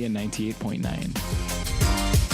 WINNMedia 98.9.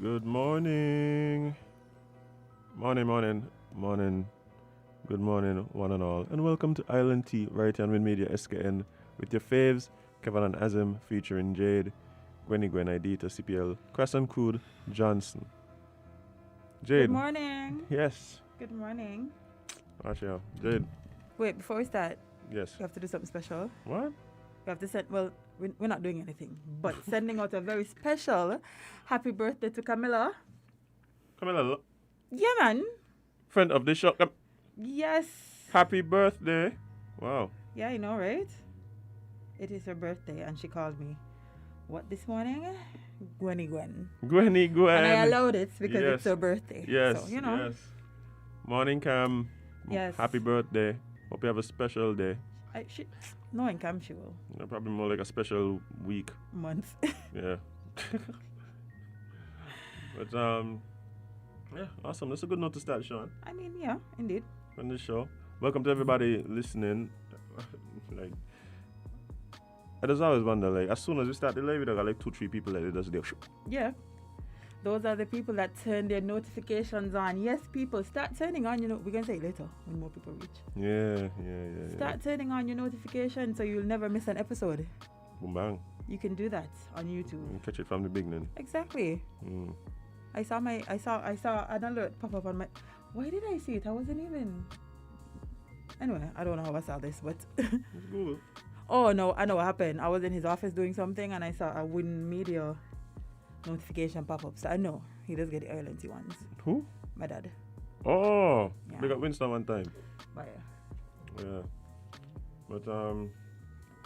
Good morning. Morning. Good morning, one and all. And welcome to Island Tea, right here on WINNMedia SKN, with your faves, Kevin and Azim, featuring Jade, Gwen, Idita, CPL, Crescent Cood, Johnson. Jade. Good morning. Yes. Good morning. Actually, Jade. Wait, before we start, Yes. we have to do something special. What? We have to send, well, we're not doing anything, but sending out a very special happy birthday to Camilla. Camilla, Yeah, man. friend of the show. Yes. Happy birthday. Wow. Yeah, you know, right? It is her birthday, and she called me. What this morning? Gwen. Gwen. And I allowed it because Yes. it's her birthday. Yes. So, you know. Yes. Morning, Cam. Yes. Happy birthday. Hope you have a special day. Knowing Cam, she will. Probably more like a special week. Month. Yeah. But yeah, awesome. That's a good note to start, Sean. I mean, yeah, indeed. On the show. Welcome to everybody listening. Like, I just always wonder, like, as soon as we start the live, we got like 2-3 people that just do. Yeah. Those are the people that turn their notifications on. Yes, people, start turning on, we can say it later when more people reach. Yeah. Start turning on your notifications so you'll never miss an episode. Boom bang. You can do that on YouTube. You catch it from the beginning. Exactly. I saw an alert pop up on my. Why did I see it? I wasn't even. Anyway, I don't know how I saw this, but. It's good. Oh no, I know what happened. I was in his office doing something and I saw a WINNMedia notification pop up. So I know he does get the Ireland ones. Who? My dad. Oh, Yeah. they got Winston one time. But Yeah. But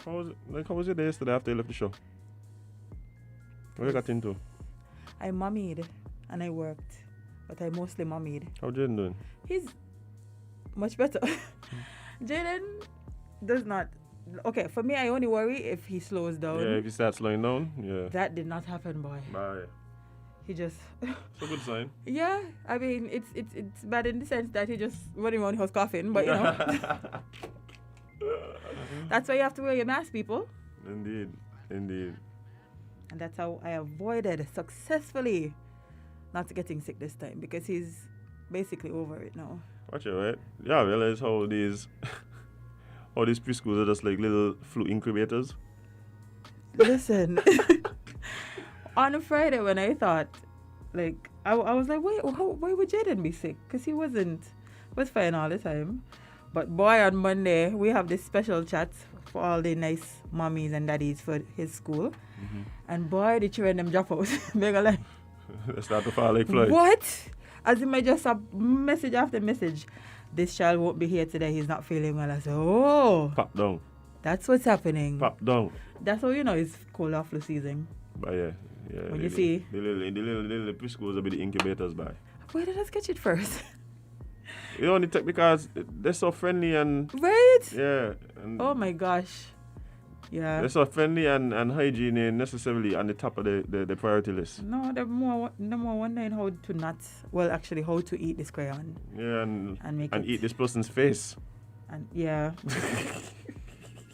how was your day yesterday after you left the show? What you got into? I mummied and I worked, but I mostly mummied. How Jaden doing? He's much better. Jaden does not. Okay, for me, I only worry if he slows down. Yeah, if you start slowing down, yeah. That did not happen, boy. Bye. He just. It's a good sign. Yeah, I mean, it's bad in the sense that he just running around the house coughing, but you know. That's why you have to wear your mask, people. Indeed. And that's how I avoided successfully not getting sick this time, because he's basically over it now. Watch it, right? Yeah, I realize how these preschools are just like little flu incubators. Listen, on a Friday when I thought, like, I was like, why would Jaden be sick? Because he was fine all the time. But boy, on Monday, we have this special chat for all the nice mommies and daddies for his school. Mm-hmm. And boy, the children them drop out. Mega like, They start to fall like flies. what? As in, I just a message after message. This child won't be here today. He's not feeling well. I said, oh. Pop down. That's what's happening. Pop down. That's how you know it's cold or flu season. But yeah. When you see. The little preschools will be the incubators, by. Where did I catch it first? You only take because they're so friendly and. Right? Yeah. And Oh my gosh. Yeah. they're so friendly and hygiene ain't necessarily on the top of the priority list. No, they're more wondering how to not. Well, actually, how to eat this crayon. Yeah, and make it. eat this person's face. And yeah.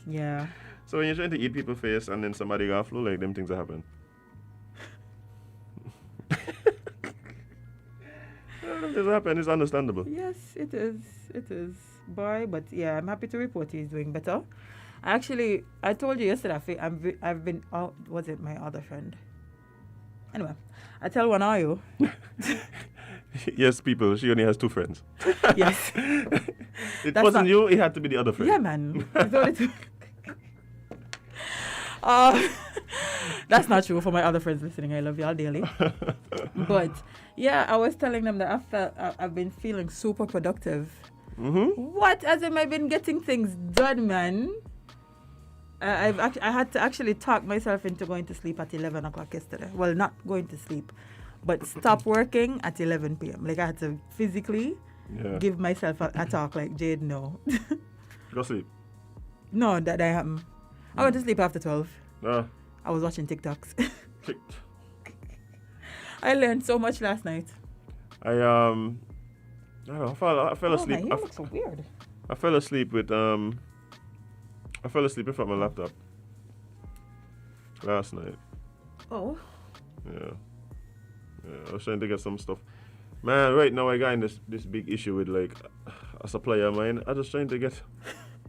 Yeah. So when you're trying to eat people's face and then somebody got flu, like them things that happen. Them things happen. It's understandable. Yes, it is. It is. Boy, but yeah, I'm happy to report he's doing better. Actually, I told you yesterday, I've been out. Was it my other friend? Anyway, I tell one of you. Yes, people. She only has 2 friends. Yes. It That's wasn't not- you. It had to be the other friend. Yeah, man. It's only two. That's not true for my other friends listening. I love y'all dearly. But yeah, I was telling them that I've been feeling super productive. Mm-hmm. What? As in, I've been getting things done, man. I had to actually talk myself into going to sleep at 11 o'clock yesterday. Well, not going to sleep, but stop working at 11 p.m. Like, I had to physically give myself a talk like, Jade, no. Go sleep. No, that I am. I went to sleep after 12. I was watching TikToks. I learned so much last night. I fell asleep. Oh, my hair looks so weird. I fell asleep with I fell asleep in front of my laptop last night. Oh. Yeah. I was trying to get some stuff. Man, right now I got in this big issue with like a supplier of mine. I just trying to get.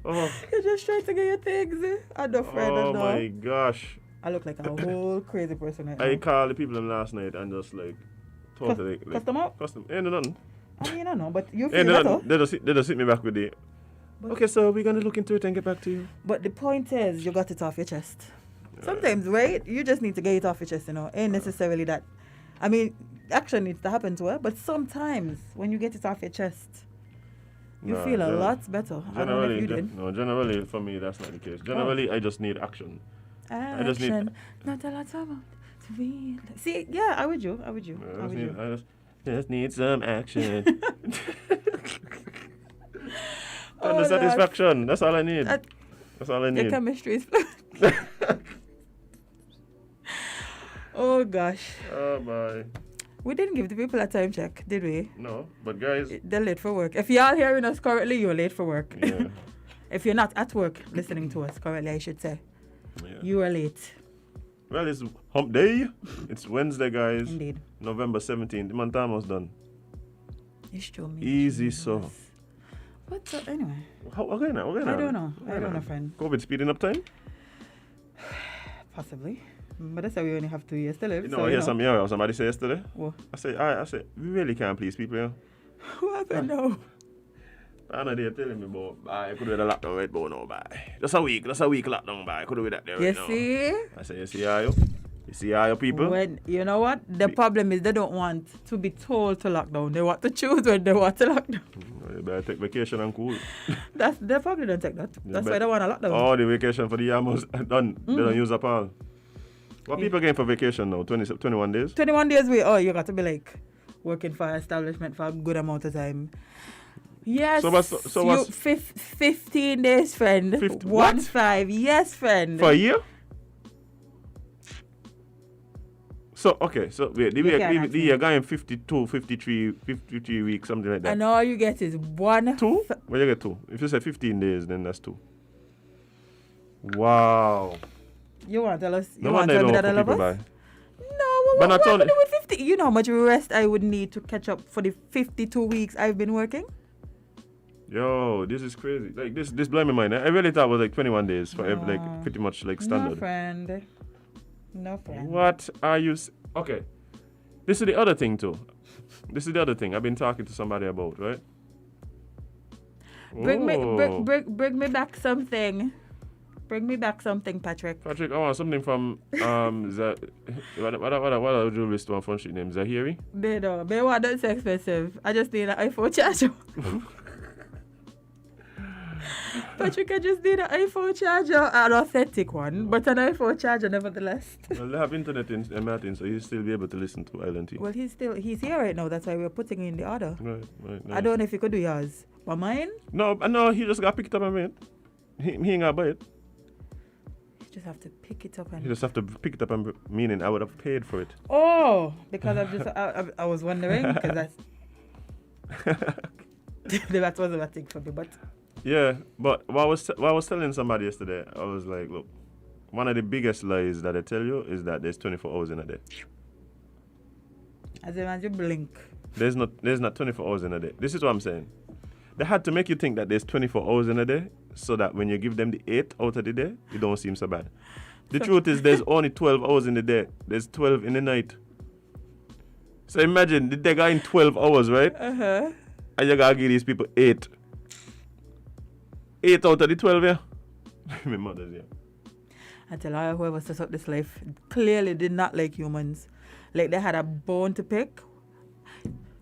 Oh. You're just trying to get your things. I don't friend. Oh my gosh. I look like a whole crazy person right now. I called the people them last night and just like totally Custom out? Custom. Ain't no nothing. I mean, I know, but you feel Ain't no better. nothing. They just hit me back with the. But Okay, so we're gonna look into it and get back to you. But the point is, you got it off your chest. Sometimes, right? You just need to get it off your chest, you know. Ain't necessarily that. I mean, action needs to happen to her, but sometimes when you get it off your chest, you feel a lot better. I don't know if you did. No, generally for me that's not the case. Generally, I just need action. Action, just need- not a lot of to be. See, yeah, I would you. I just need some action. And the satisfaction. That's all I need. That's all I Your need. chemistry is. Oh gosh. Oh bye. We didn't give the people a time check, did we? No, but guys. They're late for work. If y'all hearing us currently, you're late for work. Yeah. If you're not at work listening to us currently, I should say, Yeah. you are late. Well, it's hump day. It's Wednesday, guys. Indeed. November 17th. The month almost done. It's true, me. Easy, so. But anyway, How, okay, now. I don't know. I don't know, friend. COVID speeding up time? Possibly. But that's why we only have 2 years to live. You know, so, I hear somebody say yesterday. What? I say, we really can't please people, you know. What happened now? I know they're telling me about, I could do the lockdown right now, no, bye. Just a week lockdown, bye. I could do that there You right now. see? I say, you see how you people? When, you know what? The problem is they don't want to be told to lock down. They want to choose when they want to lock down. You better take vacation and cool. They probably don't take that. That's bet. why they want a lockdown. Oh, the vacation for the year almost done. They don't use up all. What people getting for vacation now? 21 days? 21 days you got to be like working for an establishment for a good amount of time. Yes. So what's 15 days, friend. 1-5. Yes, friend. for a year? So, okay, so wait, the year going 52, 53 weeks, something like that. And all you get is 1. 2? Well, you get 2. If you say 15 days, then that's 2. Wow. You want to tell us? You No want wonder to tell me don't that I put love people us? by. No, But what not happened only- with 50? You know how much rest I would need to catch up for the 52 weeks I've been working? Yo, this is crazy. Like, this blew my mind. I really thought it was like 21 days for No. like pretty much like No, standard. friend. No, friend. What are you... Okay. This is the other thing, too. This is the other thing I've been talking to somebody about, right? Bring Oh. me back something. Bring me back something, Patrick. Patrick, I want something from what a jewelry store from street name? Zahiri? They want that's expensive. I just need an iPhone charger. Patrick, I just need an iPhone charger, an authentic one, but an iPhone charger nevertheless. Well, they have internet in Martin, so you'll still be able to listen to Island Tea. Well, he's here right now. That's why we're putting in the order. Right. Nice. I don't know if you could do yours, but mine, No, he just got picked up and made. He ain't got buy it. you just have to pick it up He and. just have to pick it up and meaning I would have paid for it. Oh, because I was wondering because that's that wasn't a thing for me, but Yeah, but what I was telling somebody yesterday, I was like, look, one of the biggest lies that I tell you is that there's 24 hours in a day. as you blink. There's not 24 hours in a day. This is what I'm saying. They had to make you think that there's 24 hours in a day so that when you give them the 8 out of the day, it don't seem so bad. The truth is there's only 12 hours in the day. There's 12 in the night. So imagine the day got in 12 hours, right? Uh-huh. And you gotta give these people 8. 8 out of the 12, yeah? My mother's, yeah. I tell you, whoever set up this life clearly did not like humans. Like they had a bone to pick.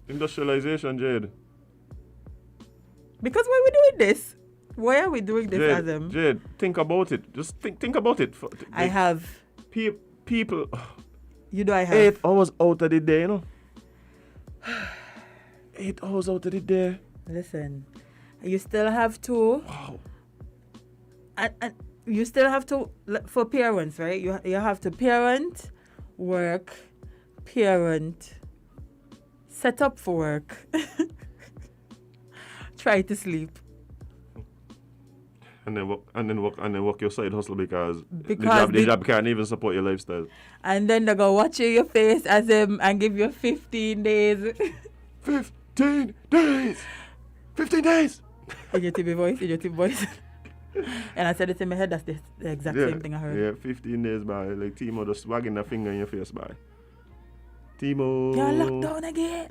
Industrialization, Jade. Because why are we doing this? Why are we doing this, Azim? Jade, think about it. Just think about it. I have. People. You know I have. 8 hours out of the day, you know? 8 hours out of the day. Listen, you still have to. Wow. And you still have to, for parents, right? You have to parent, work, parent, set up for work, try to sleep. And then work your side hustle because Because the job can't even support your lifestyle. And then they go watch your face as him and give you 15 days. 15 days! 15 days! In your TV voice. And I said it in my head, that's the exact same thing I heard. Yeah, 15 days by. Like Timo just wagging the finger in your face by. Timo. You're locked down again.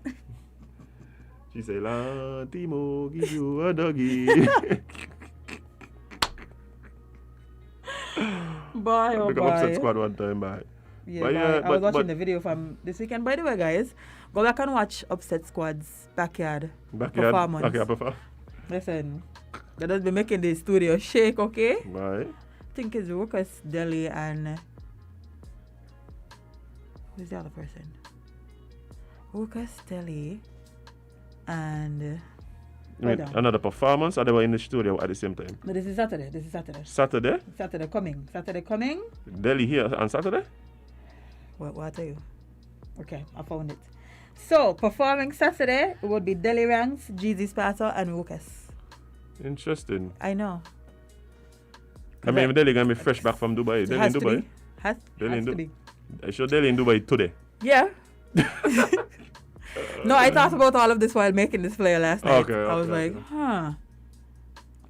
She say, La Timo, give you a doggy. Boy, oh Become boy. upset squad one time by. Yeah, But boy, yeah, I was but- watching the video from this weekend. By the way, guys, go back and watch Upset Squad's backyard performance. Backyard performance. Listen, they just be making the studio shake, okay? Right. I think it's Lucas Deli and who's the other person? Lucas Deli and hold on. Another performance or they were in the studio at the same time? No, this is Saturday. Saturday? Saturday coming. Delhi here on Saturday? What I tell you? Okay, I found it. So, performing Saturday would be Deli Ranks, Jeezy Sparta, and Lucas. Interesting. I know. I mean, Delhi gonna be fresh back from Dubai. It Delhi has in to Dubai. be. Has to be. I show Delhi in Dubai today. Yeah. No, I thought about all of this while making this flyer last night. I was Okay. like,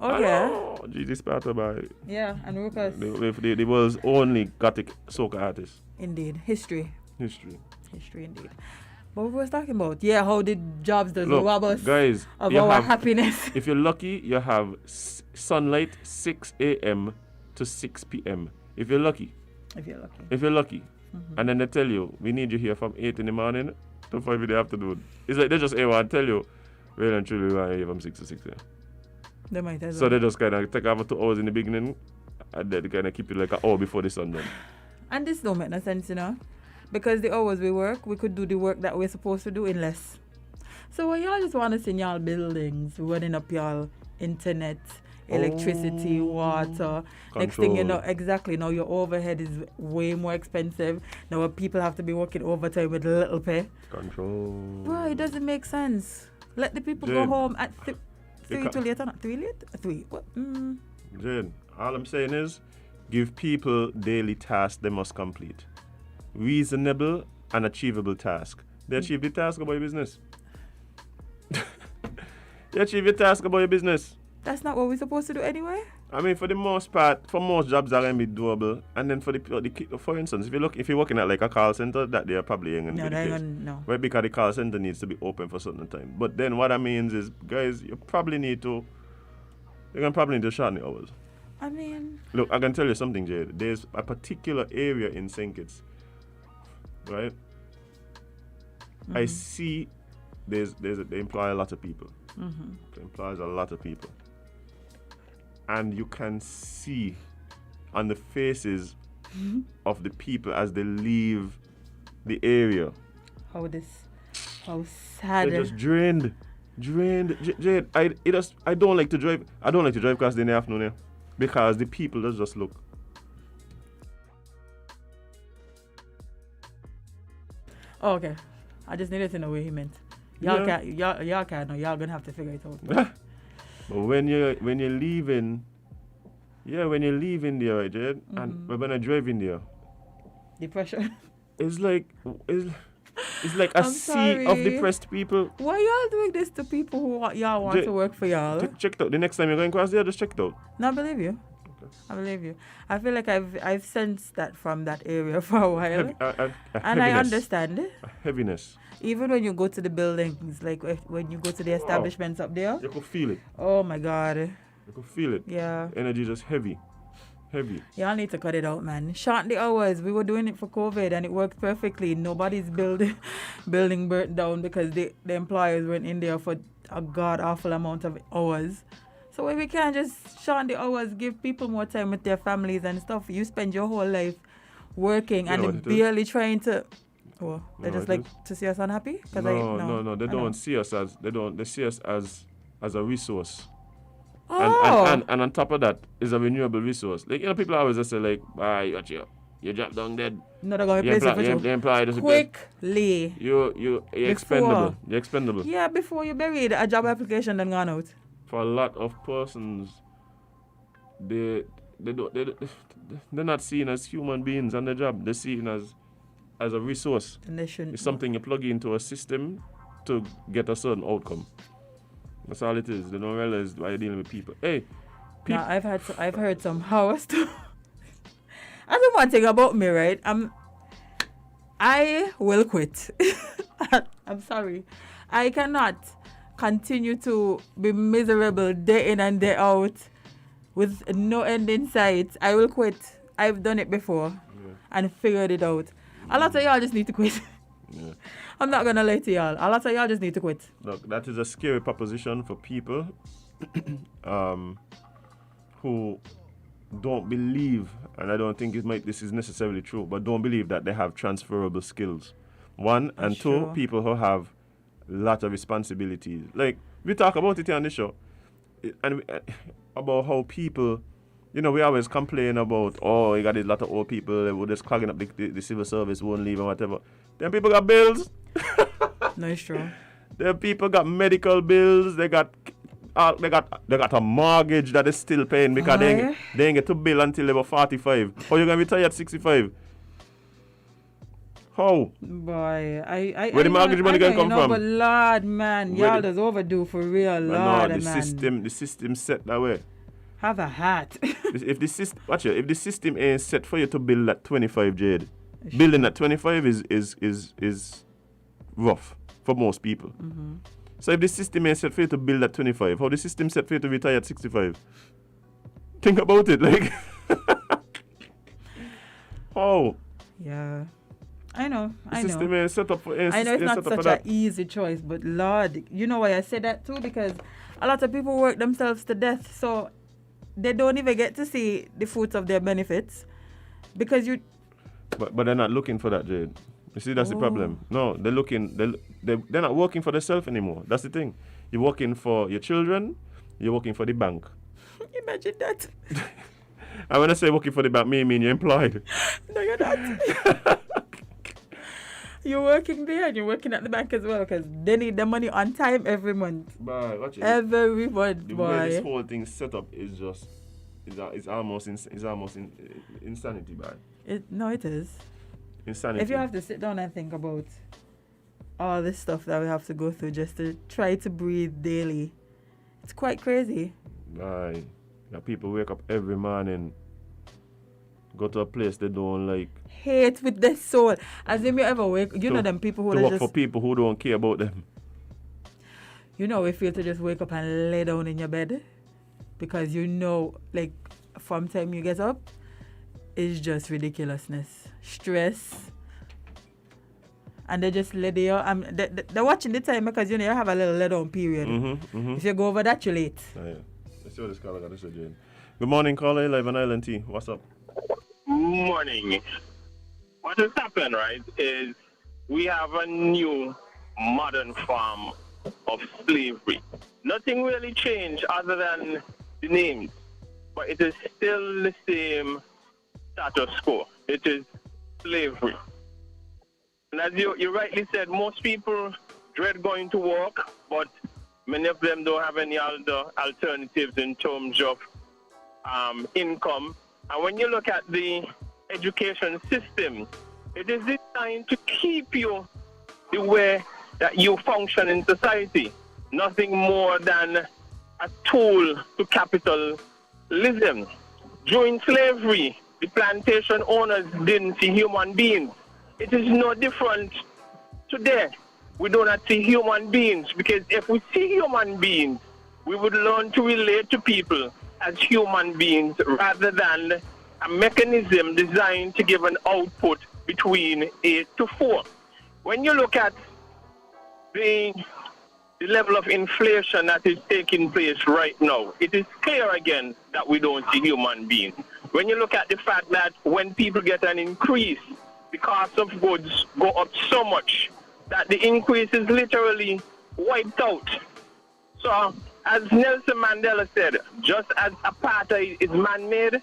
okay. Oh, GG Sparta by Yeah, and Lucas. the world's only Gothic soca artist. Indeed. History History. indeed. What we was talking about? Yeah, how did jobs does Look, rob us guys, of you our have- happiness? If you're lucky, you have sunlight 6 a.m. to 6 p.m. If you're lucky. If you're lucky. And then they tell you, we need you here from 8 in the morning to 5 in the afternoon. It's like they just want to tell you, Really and truly, why you from 6 to 6, yeah. They might as So well. they just kind of take over 2 hours in the beginning, and then they kind of keep it like an hour before the sun then. And this don't make no sense, you know. Because the hours we work, we could do the work that we're supposed to do in less. So when y'all just want to see y'all buildings, running up y'all internet, electricity, water. Next thing you know, exactly, now your overhead is way more expensive. Now people have to be working overtime with little pay. Control. Bro, it doesn't make sense. Let the people go Jane, home at 3 too late or not? 3 late? 3? What? Jane, all I'm saying is, give people daily tasks they must complete. Reasonable and achievable task. They achieve the task about your business. You achieve your task about your business. That's not what we're supposed to do anyway. I mean, for the most part, for most jobs are going to be doable. And then for for instance, if you're working at like a call center, that they are probably ain't going to be the case. No. Right, because the call center needs to be open for a certain time. But then what that means is, guys, you're going to probably need to shorten the hours. I mean... Look, I can tell you something, Jade. There's a particular area in St. Kitts, right? I see they employ a lot of people. It employs a lot of people. And you can see on the faces of the people as they leave the area. How sad. They're just drained. Jade, I don't like to drive. I don't like to drive across the afternoon here because the people just look. Oh, okay. I just needed to know what he meant. Y'all can't know. Y'all gonna have to figure it out. But when you're leaving, when you're leaving there, right, Jade, and when I drive in there, Depression. it's like a sea of depressed people. Why y'all doing this to people who y'all want to work for y'all? Check it out. The next time you're going across there, just check it out. No, I believe you. Okay. I believe you. I feel like I've sensed that from that area for a while. And I understand it. A heaviness. Even when you go to the buildings, like when you go to the establishments up there. You could feel it. Oh my God. You could feel it. Yeah. Energy just heavy. Y'all need to cut it out, man. Shorten the hours. We were doing it for COVID and it worked perfectly. Nobody's building burnt down because the employers weren't in there for a god awful amount of hours. So we can't just shorten the hours, give people more time with their families and stuff. You spend your whole life working and barely trying to. Oh, they just like to see us unhappy? No. They don't see us as they see us as a resource. Oh. And on top of that is a renewable resource. Like, people always just say like, you got your job down dead. No, they're gonna replace it for you. The employer doesn't quickly. You're expendable. You're expendable. Yeah, before you buried a job application then gone out. For a lot of persons, they're not seen as human beings on the job. They're seen as a resource. And they shouldn't. It's something you plug into a system to get a certain outcome. That's all it is. They don't realize why you're dealing with people. Hey, Now, I've heard some horror stories. I know one thing about me, right? I will quit. I'm sorry. I cannot continue to be miserable day in and day out with no end in sight. I will quit. I've done it before and figured it out. A lot of y'all just need to quit. Yeah. I'm not gonna lie to y'all. A lot of y'all just need to quit. Look, that is a scary proposition for people who don't believe, and I don't think this is necessarily true, but don't believe that they have transferable skills. One, and two, Sure. people who have a lot of responsibilities. Like, we talk about it here on the show, and about how people, we always complain about, you got a lot of old people that were just clogging up the civil service, won't leave and whatever. Then people got bills. No, it's true. Then people got medical bills. They got a mortgage that is still paying because they ain't get to bill until they were 45. How you gonna retire at 65? How? Boy, Where the mortgage money gonna come from? But Lord, man, y'all just overdue for real, Lord, man. The system set that way. Have a hat. If the system ain't set for you to build at 25, Jade, building at 25 is rough for most people. Mm-hmm. So if the system ain't set for you to build at 25, how the system set for you to retire at 65? Think about it, like. How? Yeah. I know. The I know. system is set up for I know it's not set up for such an that. easy choice, but Lord, you know why I say that too? Because a lot of people work themselves to death, so they don't even get to see the fruits of their benefits because you. But they're not looking for that, Jade. You see, that's the Oh. problem. No, they're looking. They're not working for themselves anymore. That's the thing. You're working for your children. You're working for the bank. Imagine that. And when I say working for the bank, me mean you're employed. No, you're not. You're working there and you're working at the bank as well because they need the money on time every month. But watch it. Every month, The boy. way this whole thing set up is just, it's almost insanity, boy. No, it is. Insanity. If you have to sit down and think about all this stuff that we have to go through just to try to breathe daily, it's quite crazy. Aye. Yeah, people wake up every morning, go to a place they don't like. Hate with their soul. As if you ever wake, you know them people who to work just, for people who don't care about them. you know, we feel to just wake up and lay down in your bed because you know, like, from time you get up, it's just ridiculousness, stress, and they just let you. They're watching the time because you know you have a little let down period. If you go over that, you're late. Oh, yeah. Let's see what this caller got to say, Jane. Good morning, caller, live on Island T. What's up? Morning. What has happened, right, is we have a new modern form of slavery. Nothing really changed other than the names, but it is still the same status quo. It is slavery. And as you rightly said, most people dread going to work, but many of them don't have any other alternatives in terms of income. And when you look at the education system, it is designed to keep you the way that you function in society. Nothing more than a tool to capitalism. During slavery, the plantation owners didn't see human beings. It is no different today. We do not see human beings because if we see human beings, we would learn to relate to people as human beings rather than a mechanism designed to give an output between 8 to 4. When you look at the level of inflation that is taking place right now, it is clear again that we don't see human beings. When you look at the fact that when people get an increase, the cost of goods go up so much that the increase is literally wiped out. So, as Nelson Mandela said, just as apartheid is man-made,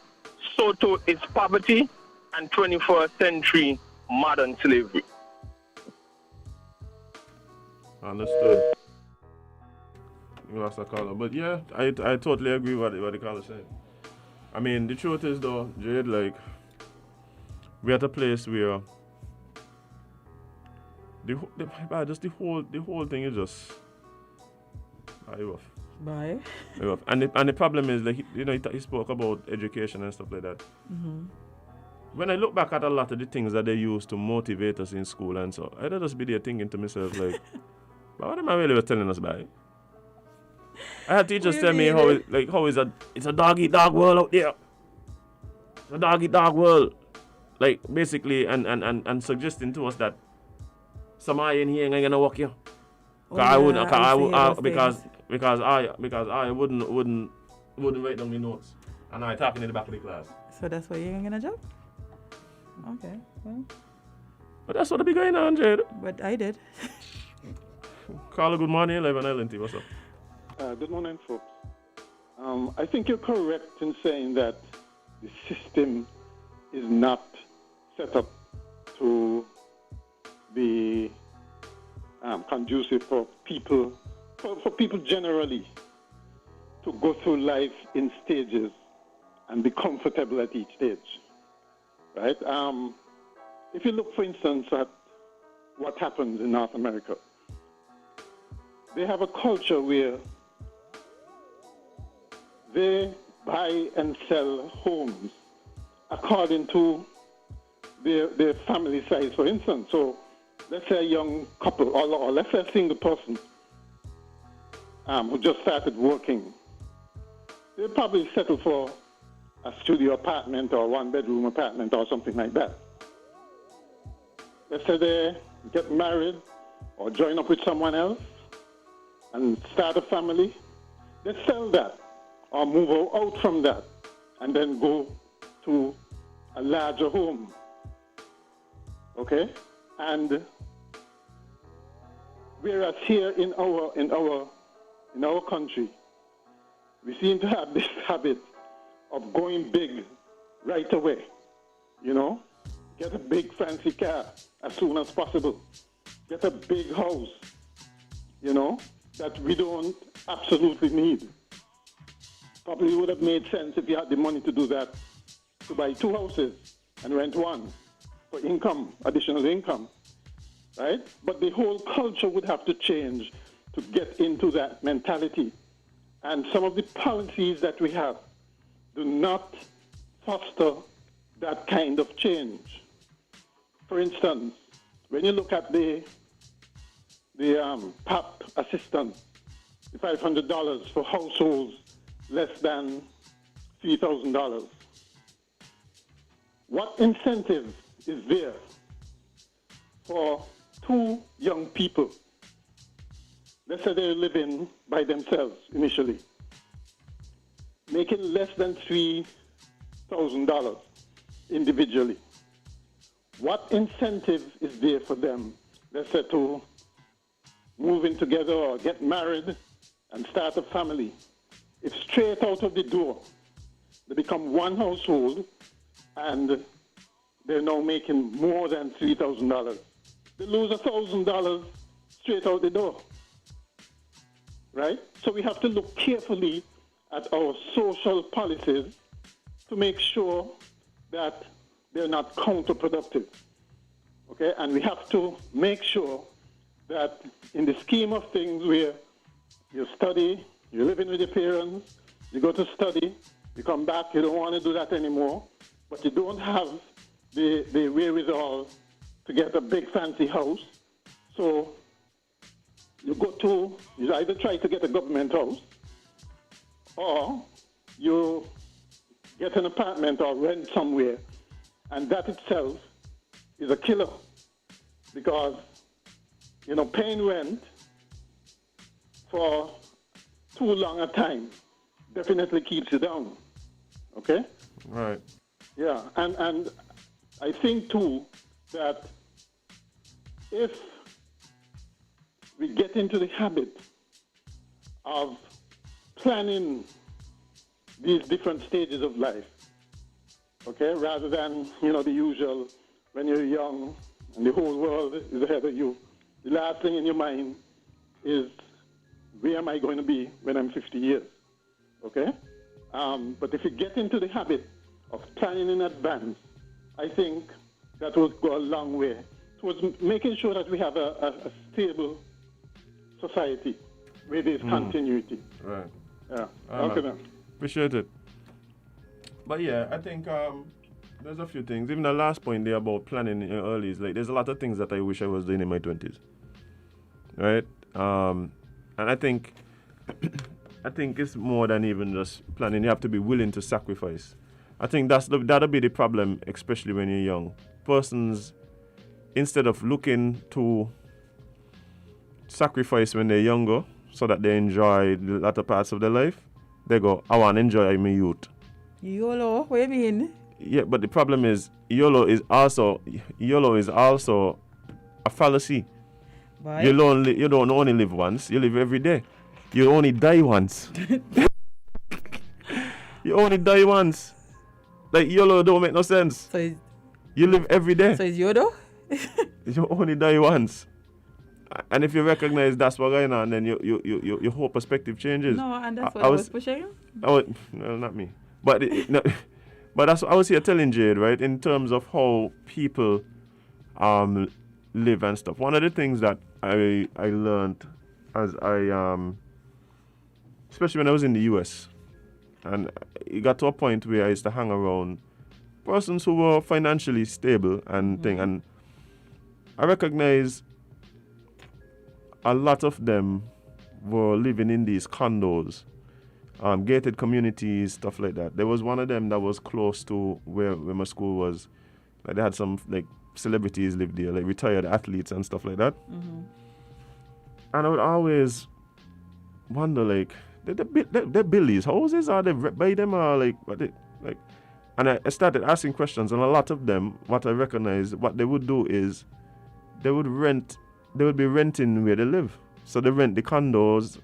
so too is poverty and 21st century modern slavery. Understood. You lost a caller. But yeah, I totally agree with what the caller said. I mean, the truth is though, Jade, like, we're at a place where the whole thing is just rough. Bye. Rough. And the problem is, like, he spoke about education and stuff like that. When I look back at a lot of the things that they used to motivate us in school and so, I'd just be there thinking to myself, like, but what am I really telling us about? I had teachers tell me it's a dog eat dog world out there. It's a dog eat dog world. Like, basically, and suggesting to us that somebody in here ain't gonna work here. Because I wouldn't write down the notes. And I talking in the back of the class. So that's why you ain't gonna job? Okay, well. But that's what be going on, Jade. But I did. Carla, good morning. Live on Island T. What's up? Good morning, folks. I think you're correct in saying that the system is not set up to be conducive for people, for people generally to go through life in stages and be comfortable at each stage, right? If you look, for instance, at what happens in North America, they have a culture where they buy and sell homes according to their family size, for instance. So let's say a young couple, or let's say a single person who just started working, they'll probably settle for a studio apartment or one-bedroom apartment or something like that. let's say they get married or join up with someone else and start a family, they sell that or move out from that and then go to a larger home. Okay? And whereas here in our country, we seem to have this habit of going big right away. You know? Get a big fancy car as soon as possible. Get a big house, you know, that we don't absolutely need. Probably would have made sense if you had the money to do that, to buy 2 houses and rent one for income, additional income, right? But the whole culture would have to change to get into that mentality. And some of the policies that we have do not foster that kind of change. For instance, when you look at the PAP assistance, the $500 for households less than $3,000, what incentive is there for 2 young people, let's say they're living by themselves initially, making less than $3,000 individually? What incentive is there for them, let's say, to move in together or get married and start a family? If straight out of the door, they become one household and they're now making more than $3,000. They lose $1,000 straight out the door, right? So we have to look carefully at our social policies to make sure that they're not counterproductive, okay? And we have to make sure that in the scheme of things where you study, you're living with your parents, you go to study, you come back, you don't want to do that anymore, but you don't have the wherewithal to get a big fancy house, so you either try to get a government house or you get an apartment or rent somewhere. And that itself is a killer because, you know, paying rent for too long a time definitely keeps you down, okay? Right. Yeah, and I think too that if we get into the habit of planning these different stages of life, okay, rather than, you know, the usual, when you're young and the whole world is ahead of you, the last thing in your mind is, where am I going to be when I'm 50 years, okay? But if you get into the habit of planning in advance, I think that will go a long way towards making sure that we have a stable society where there's continuity. Right. Yeah. Okay then. Appreciate it. But yeah, I think there's a few things. Even the last point there about planning in your early is like there's a lot of things that I wish I was doing in my 20s. Right? And I think it's more than even just planning. You have to be willing to sacrifice. I think that'll be the problem, especially when you're young. Persons, instead of looking to sacrifice when they're younger so that they enjoy the latter parts of their life, they go, I want to enjoy my youth. YOLO, what do you mean? Yeah, but the problem is YOLO is also a fallacy. Why? You don't only live once, you live every day. You only die once. You only die once. Like YOLO don't make no sense. So You live every day. So is Yodo? You only die once. And if you recognize that's what's going on, then your whole perspective changes. No, and that's what I was pushing. No, not me. But but that's what I was here telling Jade, right? In terms of how people live and stuff. One of the things that I learned as especially when I was in the US, and it got to a point where I used to hang around persons who were financially stable and thing, and I recognize a lot of them were living in these condos, gated communities, stuff like that. There was one of them that was close to where my school was. Like they had some like celebrities live there, like retired athletes and stuff like that. Mm-hmm. And I would always wonder, like, they build these houses, or they buy them, or like what they like. And I started asking questions, and a lot of them, what I recognized, what they would do is they would be renting where they live. So they rent the condos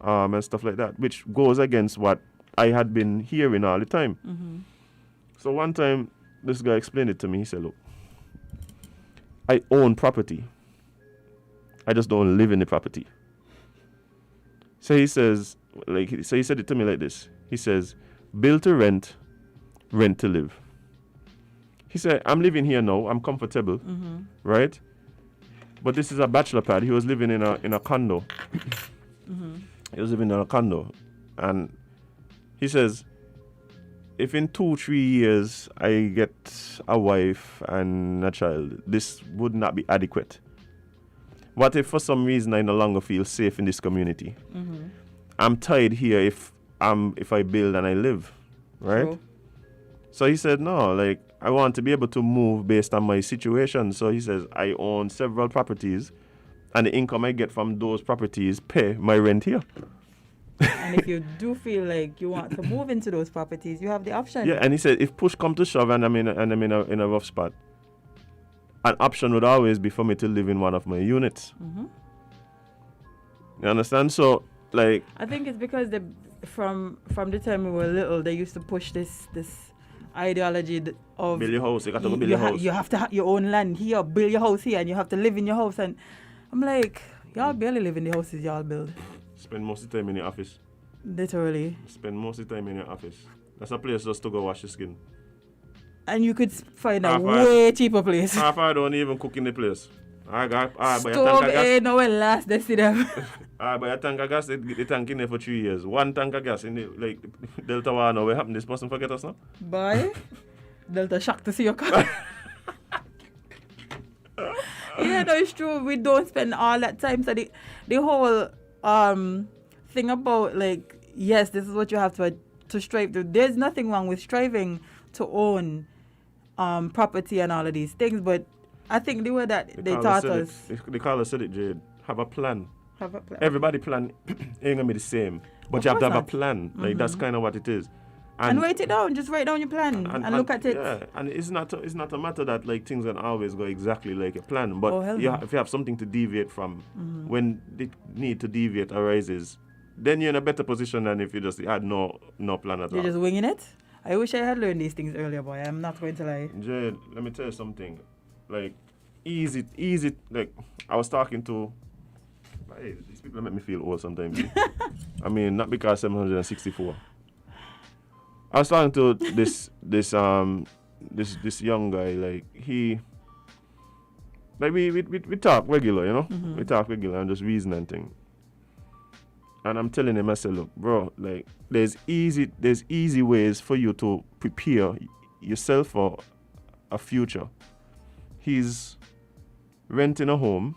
and stuff like that, which goes against what I had been hearing all the time. Mm-hmm. So one time, this guy explained it to me. He said, look, I own property. I just don't live in the property. So he says, he said it to me like this. He says, build to rent, rent to live. He said, I'm living here now. I'm comfortable, Mm-hmm. right? But this is a bachelor pad. He was living in a condo. Mm-hmm. He was living in a condo. And he says, if in 2-3 years I get a wife and a child, this would not be adequate. What if for some reason I no longer feel safe in this community? Mm-hmm. I'm tied here if I build and I live, right? True. So he said, no, like, I want to be able to move based on my situation. So he says, I own several properties, and the income I get from those properties pay my rent here. And if you do feel like you want to move into those properties, you have the option. Yeah, and he said, if push come to shove and I'm in a rough spot, an option would always be for me to live in one of my units. Mm-hmm. You understand? So, like, I think it's because from the time we were little, they used to push this ideology of build your house. You got to go build your house. You have to have your own land here, build your house here, and you have to live in your house. And I'm like, y'all barely live in the houses y'all build. Spend most of the time in your office. Literally. Spend most of the time in your office. That's a place just to go wash your skin. And you could find a way cheaper place. Half I don't even cook in the place. I got Stove ain't nowhere last they see them. But a tank of gas, the tank in there for 3 years. One tank of gas in the, like, Delta One, what happened? This person forget us now? Boy, Delta shocked to see your car. Yeah, no, it's true. We don't spend all that time. So the whole thing about, like, yes, this is what you have to strive to. There's nothing wrong with striving to own property and all of these things, but I think the way that they taught us. They call us it, Jade. Have a plan. Have a plan. Everybody plan ain't gonna be the same, but you have to have a plan. Like, that's kind of what it is. And write it down. Just write down your plan and look at it. Yeah, and it's not a matter that, like, things don't always go exactly like a plan. But if you have something to deviate from, when the need to deviate arises, then you're in a better position than if you just had no plan at all. You're just winging it. I wish I had learned these things earlier, boy. I'm not going to lie. Jade, let me tell you something. Like, easy. Like, I was talking to. Hey, these people make me feel old sometimes. I mean, not because 764. I was talking to this young guy. Like, he, like, we talk regular, you know. We talk regular and just reason and thing. And I'm telling him, I said, look, bro, like, there's easy ways for you to prepare yourself for a future. He's renting a home,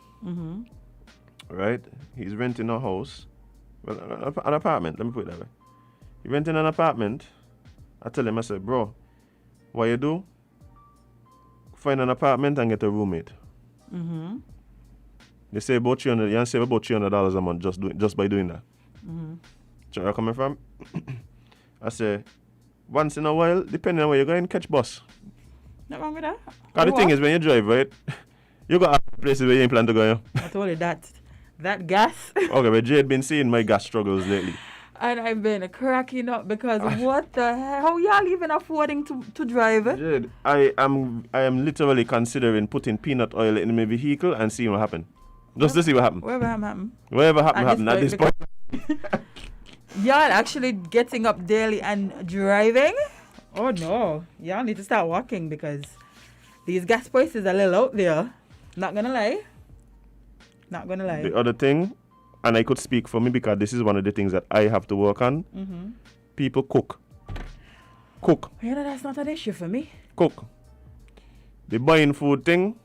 right? He's renting a house, well, an apartment. Let me put it that way. He's renting an apartment. I tell him, I said, bro, what you do? Find an apartment and get a roommate. They say about $300. You save about $300 a month just by doing that. So where you coming from? I say, once in a while, depending on where you're going, catch bus. Not wrong with that. Because the thing is, when you drive, right, you got places where you ain't plan to go. Yeah? Not only that gas. Okay, but Jade been seeing my gas struggles lately. And I've been cracking up because what the hell? How y'all even affording to drive? Jade, I am literally considering putting peanut oil in my vehicle and seeing what happens. Just to see what happens. Whatever happen. Whatever happen at this point. Y'all actually getting up daily and driving? Oh no. Y'all need to start walking because these gas prices are a little out there. Not gonna lie. The other thing, and I could speak for me because this is one of the things that I have to work on. People cook. You know, that's not an issue for me. Cook. The buying food thing.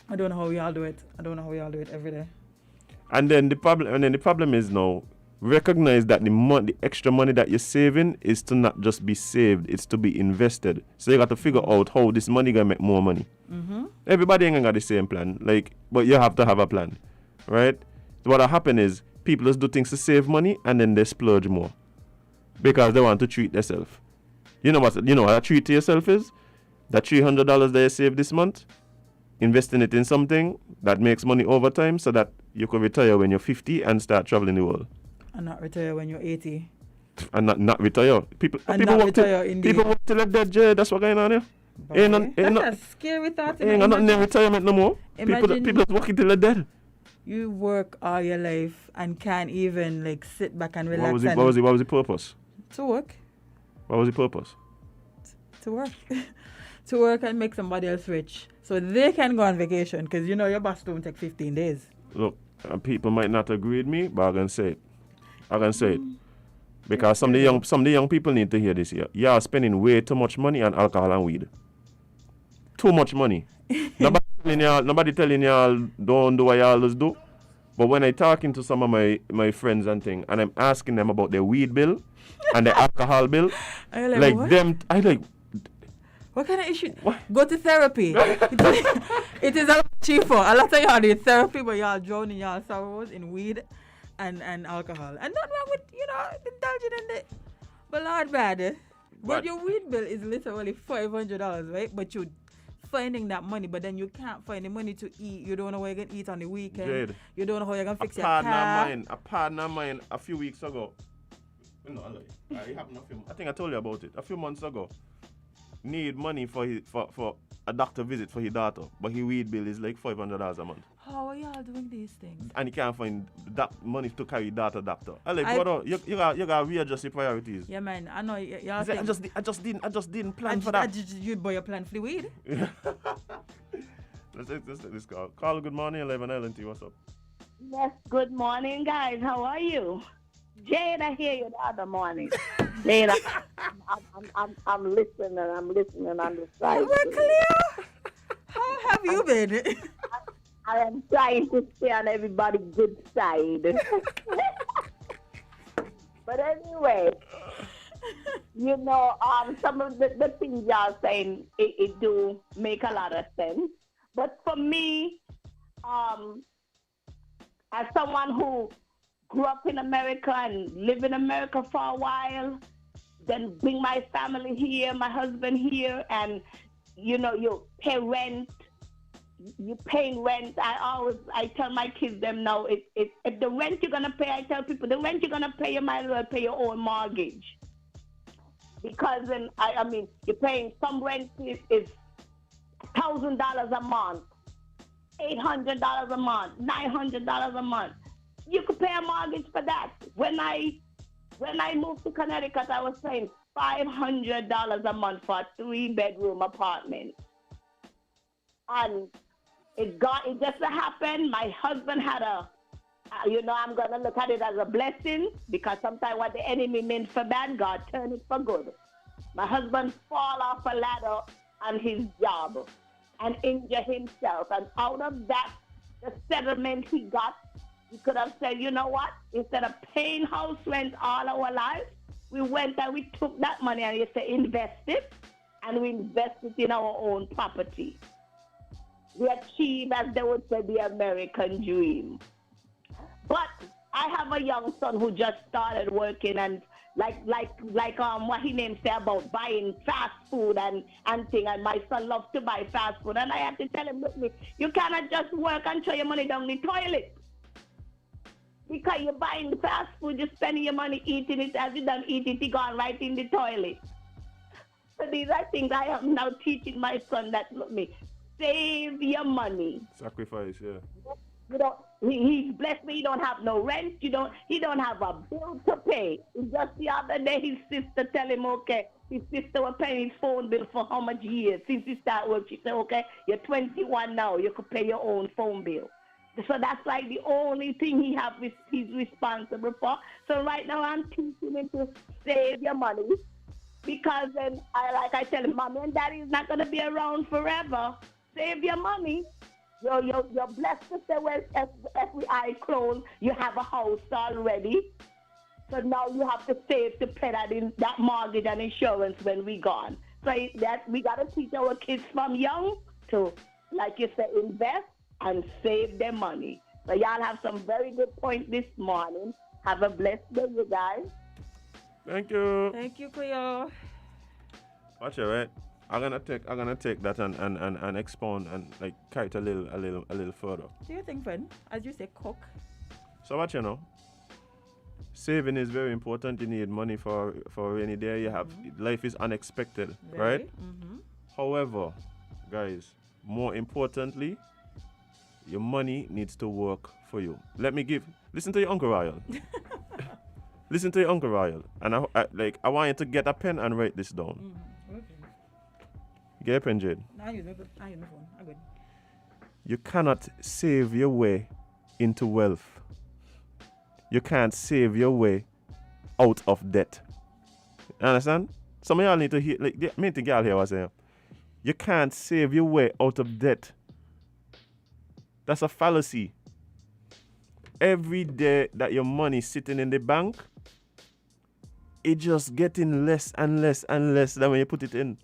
I don't know how y'all do it. I don't know how y'all do it every day. And then the problem is now, recognize that the extra money that you're saving is to not just be saved, it's to be invested. So you got to figure out how this money gonna make more money. Everybody ain't gonna got the same plan, like, but you have to have a plan, right? So what'll happen is people just do things to save money and then they splurge more because they want to treat themselves. You know what a treat to yourself is? That $300 that you save this month, investing it in something that makes money over time so that you can retire when you're 50 and start traveling the world. And not retire when you're 80. And not retire. People work till they're dead, Jay. That's what's going on here. That's a scary thought. Ain't not in retirement no more. People just working till they're dead. You work all your life and can't even like sit back and relax. What was the purpose? To work. What was the purpose? To work. To work and make somebody else rich. So they can go on vacation because your boss don't take 15 days. Look, people might not agree with me, but I'm going to say it. Because some of the young people need to hear this here. You are spending way too much money on alcohol and weed. Too much money. Nobody telling y'all don't do what y'all just do. But when I talking to some of my friends and things, and I'm asking them about their weed bill and their alcohol bill, what kind of issue? What? Go to therapy. It is a lot cheaper. A lot of y'all need therapy, but y'all drowning y'all sorrows in weed and alcohol. And nothing wrong with, indulging in it. But Lord bad. But your weed bill is literally $500, right? But you're finding that money, but then you can't find the money to eat. You don't know where you're going to eat on the weekend. Jade, you don't know how you're going to fix your car. A partner of mine a few weeks ago. No, it happened I think I told you about it. A few months ago. Need money for a doctor visit for his daughter, but his weed bill is like $500 a month. How are y'all doing these things? And he can't find money to carry daughter doctor. Brother, you gotta readjust your priorities. Yeah, man. I know y'all. I just didn't plan for that. You buy your plan for the weed. Let's take this call. Carl, good morning, 11 Island T. What's up? Yes, good morning, guys. How are you? Jade, I hear you the other morning. Jade, I'm listening on the side. We're clear. How have you been? I am trying to stay on everybody's good side. But anyway, some of the things y'all saying, it do make a lot of sense. But for me, as someone who grew up in America and lived in America for a while, then bring my family here, my husband here, and you pay rent. You paying rent. I tell my kids them now, if the rent you're gonna pay, I tell people the rent you're gonna pay, you might as well pay your own mortgage. Because then you're paying some rent is $1,000 a month, $800 a month, $900 a month. You could pay a mortgage for that. When I moved to Connecticut, I was paying $500 a month for a 3-bedroom apartment. And it just happened. My husband had I'm going to look at it as a blessing, because sometimes what the enemy meant for bad, God turned it for good. My husband fall off a ladder on his job and injure himself. And out of that, the settlement he got, he could have said, you know what? Instead of paying house rent all our lives, we went and we took that money and he said, invest it, and we invested in our own property. We achieved, as they would say, the American dream. But I have a young son who just started working, and like what he named say about buying fast food and thing, and my son loves to buy fast food, and I have to tell him, look, you cannot just work and throw your money down the toilet. Because you're buying fast food, you're spending your money eating it. As you don't eat it, you gone right in the toilet. So these are things I am now teaching my son that, look, save your money. Sacrifice, yeah. He's blessed me. He don't have no rent. He don't have a bill to pay. Just the other day, his sister tell him, okay, his sister was paying his phone bill for how much years since he started work. She said, okay, you're 21 now. You could pay your own phone bill. So that's like the only thing he's responsible for. So right now I'm teaching him to save your money, because then I tell him, Mommy and Daddy is not going to be around forever. Save your money. You're blessed to say, well, every eye closed, you have a house already. So now you have to save to pay that mortgage and insurance when we gone. So that we gotta teach our kids from young to, like you said, invest and save their money. So y'all have some very good points this morning. Have a blessed day, you guys. Thank you. Thank you, Cleo. Watch it, right? I'm gonna take that and expound and like carry it a little further. Do you think, friend? As you say, cook. So what you know? Saving is very important. You need money for a rainy day. You have life is unexpected, right? Mm-hmm. However, guys, more importantly, your money needs to work for you. Listen to your Uncle Royal. Listen to your Uncle Royal. And I want you to get a pen and write this down. Okay. Get a pen, Jade. I use my phone. I'm good. You cannot save your way into wealth. You can't save your way out of debt. You understand? Some of y'all need to hear, like, I mean, y'all hear what I'm saying. You can't save your way out of debt. That's a fallacy. Every day that your money sitting in the bank, it's just getting less and less and less than when you put it in.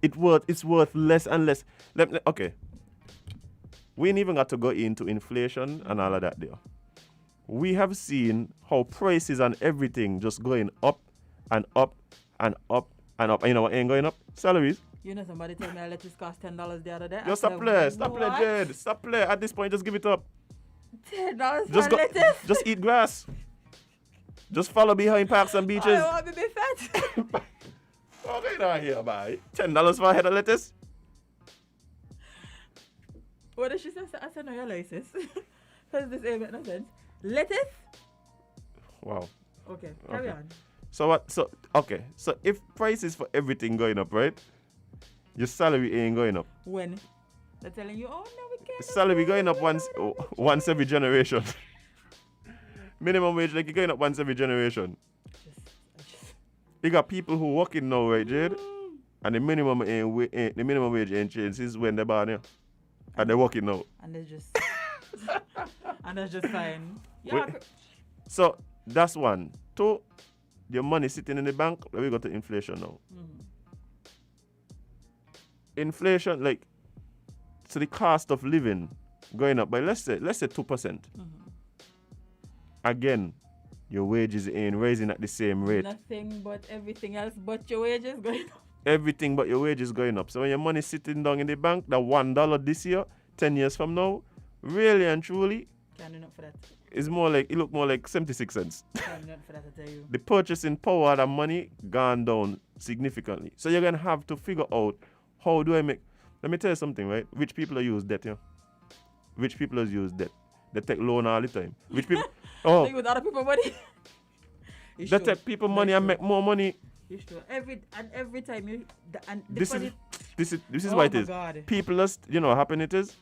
It's worth less and less. Okay. We ain't even got to go into inflation and all of that there. We have seen how prices and everything just going up and up and up and up. And you know what ain't going up? Salaries. You know, somebody told me I let this cost $10 the other day. Just stop play, Jade. Stop play. At this point, just give it up. $10 Just for lettuce? just eat grass. Just follow behind parks and beaches. I want to be fat. Okay, now here, bye. $10 for a head of lettuce. What did she say? I said, no, your license. Because this ain't make no sense. Lettuce? Wow. Okay, carry Okay. on. So what? So okay. So if prices for everything going up, right? Your salary ain't going up. When? They're telling you, oh, no, we can't. Salary going up once every generation. Minimum wage, like, you're going up once every generation. You got people who working now, right, Jade? And the minimum wage ain't changed since when they're born here. And they're working now. And they're just... and that's just fine. Yeah. So that's one. Two, your money sitting in the bank. Let me go to inflation now. Inflation, like, so the cost of living going up by let's say 2%. Again, your wages ain't rising at the same rate. Nothing but everything else but your wages going up. Everything but your wages going up. So when your money sitting down in the bank, that $1 this year, 10 years from now, really and truly, Can't do nothing for that. it's more like, it look more like 76 cents. Can't do nothing for that, I tell you. The purchasing power of that money gone down significantly. So you're gonna have to figure out, how do I make, let me tell you something, right? Rich people use debt, yeah. Rich people use debt. They take loan all the time. Rich people, Think with other people money. they take people money and make more money. It's true. Every time you and This is oh what it my is. God. People just, you know what happened it is?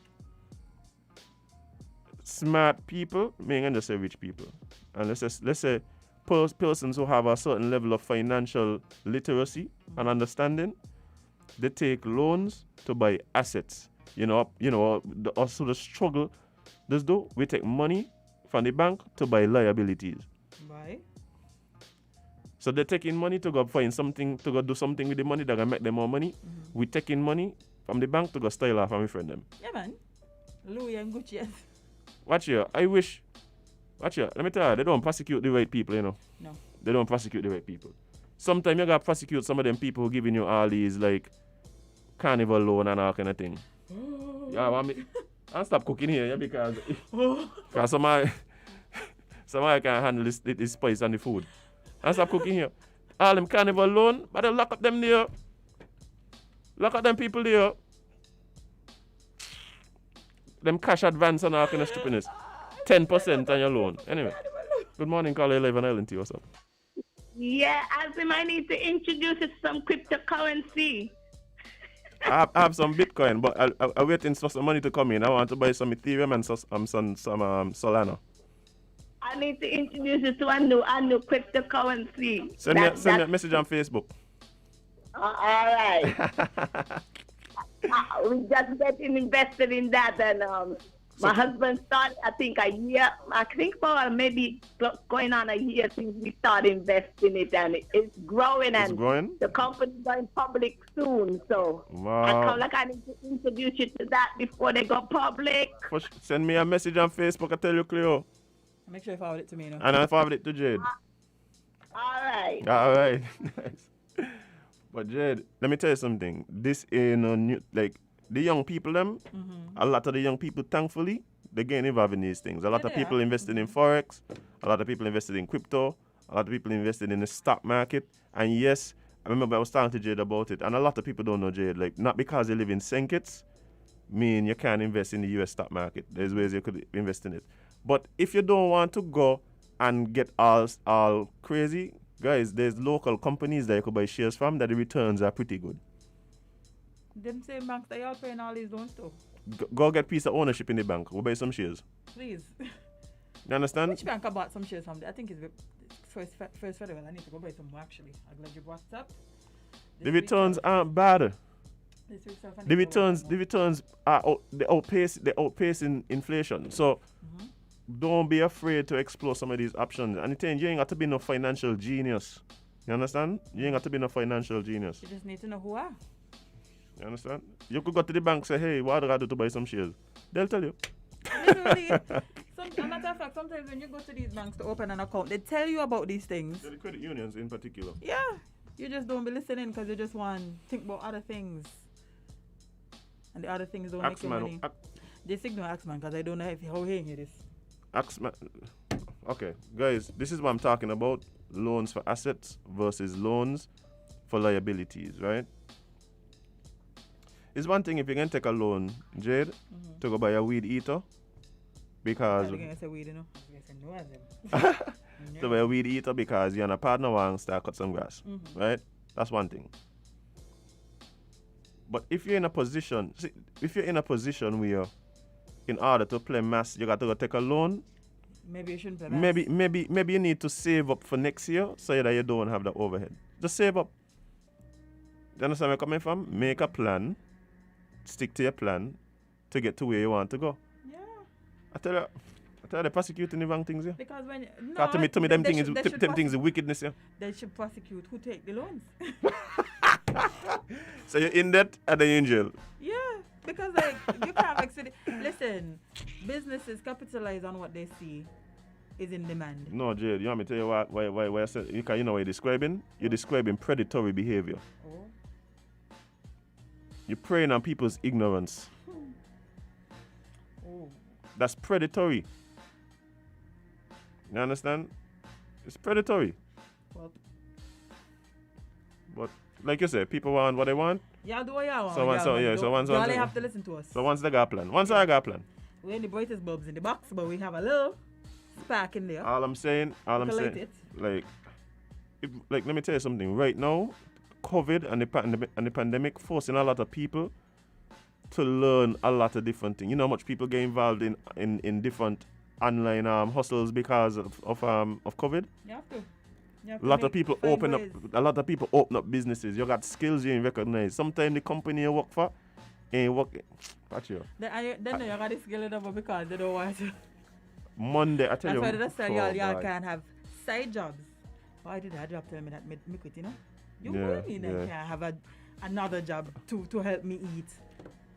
Smart people, me and just say rich people. And let's say persons who have a certain level of financial literacy and understanding, they take loans to buy assets. Also the struggle we take money from the bank to buy liabilities. Bye. So they're taking money to go find something, to go do something with the money that can make them more money. We taking money from the bank to go style off and we friend them. Yeah, man. Louis and Gucci. Watch here. Let me tell you, they don't prosecute the right people, you know. No. They don't prosecute the right people. Sometimes you gotta prosecute some of them people who giving you all these, like, carnival loan and all kind of thing. Yeah, want me? I'll stop cooking here, yeah, because somebody can't handle this spice and the food. I'll stop cooking here. All them carnival loan, but they lock up them there. Lock up them people there. Them cash advance and all kind of stupidness. 10% on your loan. Anyway, good morning, caller 11 Island T. What's up? Yeah, Azim, I need to introduce you to some cryptocurrency. I have some Bitcoin, but I'm waiting for some money to come in. I want to buy some Ethereum and some Solana. I need to introduce you to a new cryptocurrency. Send me a message on Facebook. All right. We just getting invested in that, and My husband started, I think, about maybe going on a year since we started investing it, and it's growing, It's and growing? the company's going public soon. So Wow. I need to introduce you to that before they go public. Send me a message on Facebook. I tell you, Cleo. Make sure you forward it to me, And I forward it to Jade. All right. All right. Nice. But Jade, let me tell you something. This ain't no new, like, the young people, them, a lot of the young people, thankfully, they getting involved in these things. A lot of they people are. invested in Forex. A lot of people invested in crypto. A lot of people invested in the stock market. And yes, I remember I was talking to Jade about it. And a lot of people don't know Jade. Like, not because they live in St. Kitts, mean you can't invest in the US stock market. There's ways you could invest in it. But if you don't want to go and get all crazy, guys, there's local companies that you could buy shares from that the returns are pretty good. Them same banks that y'all paying all these loans to. Go get piece of ownership in the bank. We'll buy some shares. Please. You understand? Which bank I bought some shares from? I think it's First Federal. I need to go buy some more actually. I'm glad you brought it up. The returns aren't bad. This week, The returns are they outpace in inflation. So don't be afraid to explore some of these options. And you ain't got to be no financial genius. You understand? You ain't got to be no financial genius. You just need to know who are. You understand? You could go to the bank and say, hey, what do I do to buy some shares? They'll tell you. Literally. A matter of fact, sometimes when you go to these banks to open an account, they tell you about these things. The credit unions in particular. Yeah. You just don't be listening because you just want to think about other things. And the other things don't make you money. Just ignore Axman because I don't know how hearing it is. Axman. Okay, guys, this is what I'm talking about. Loans for assets versus loans for liabilities, right? It's one thing if you can take a loan, Jade, to go buy a weed eater. Because I'm going to say weed, you know. I'm going to say no. to buy a weed eater because you're on a partner and start cut some grass. Right? That's one thing. But if you're in a position, where in order to play mass, you got to go take a loan. Maybe you shouldn't play mass. Maybe you need to save up for next year so that you don't have the overhead. Just save up. Do you understand where I'm coming from? Make a plan. Stick to your plan to get to where you want to go. Yeah. I tell you, they're prosecuting the wrong things here. Because when To me, them things is wickedness here. They should prosecute who take the loans. So you're in debt and then you're in jail. Yeah, because like you can't actually listen. Businesses capitalize on what they see is in demand. No, Jade, you want me to tell you why I said, you know what you're describing? You're describing predatory behavior. Oh. You're preying on people's ignorance. Oh. That's predatory. You understand? It's predatory. Well, But like you said, people want what they want. y'all do what y'all want. So y'all have to listen to us. So once they got a plan. I got a plan. We ain't the brightest bulbs in the box, but we have a little spark in there. All I'm saying, Collect it. like let me tell you something. Right now, COVID and the pandemic forcing a lot of people to learn a lot of different things. You know how much people get involved in different online hustles because of COVID? You have to. A lot of people open up businesses. You got skills you ain't recognize. Sometimes the company you work for ain't working. Patch you. Then you got to scale it up because they don't want to. Monday, I tell you. That's why y'all can have side jobs. Why did that job tell me that me quit, you know? You can't have another job to help me eat.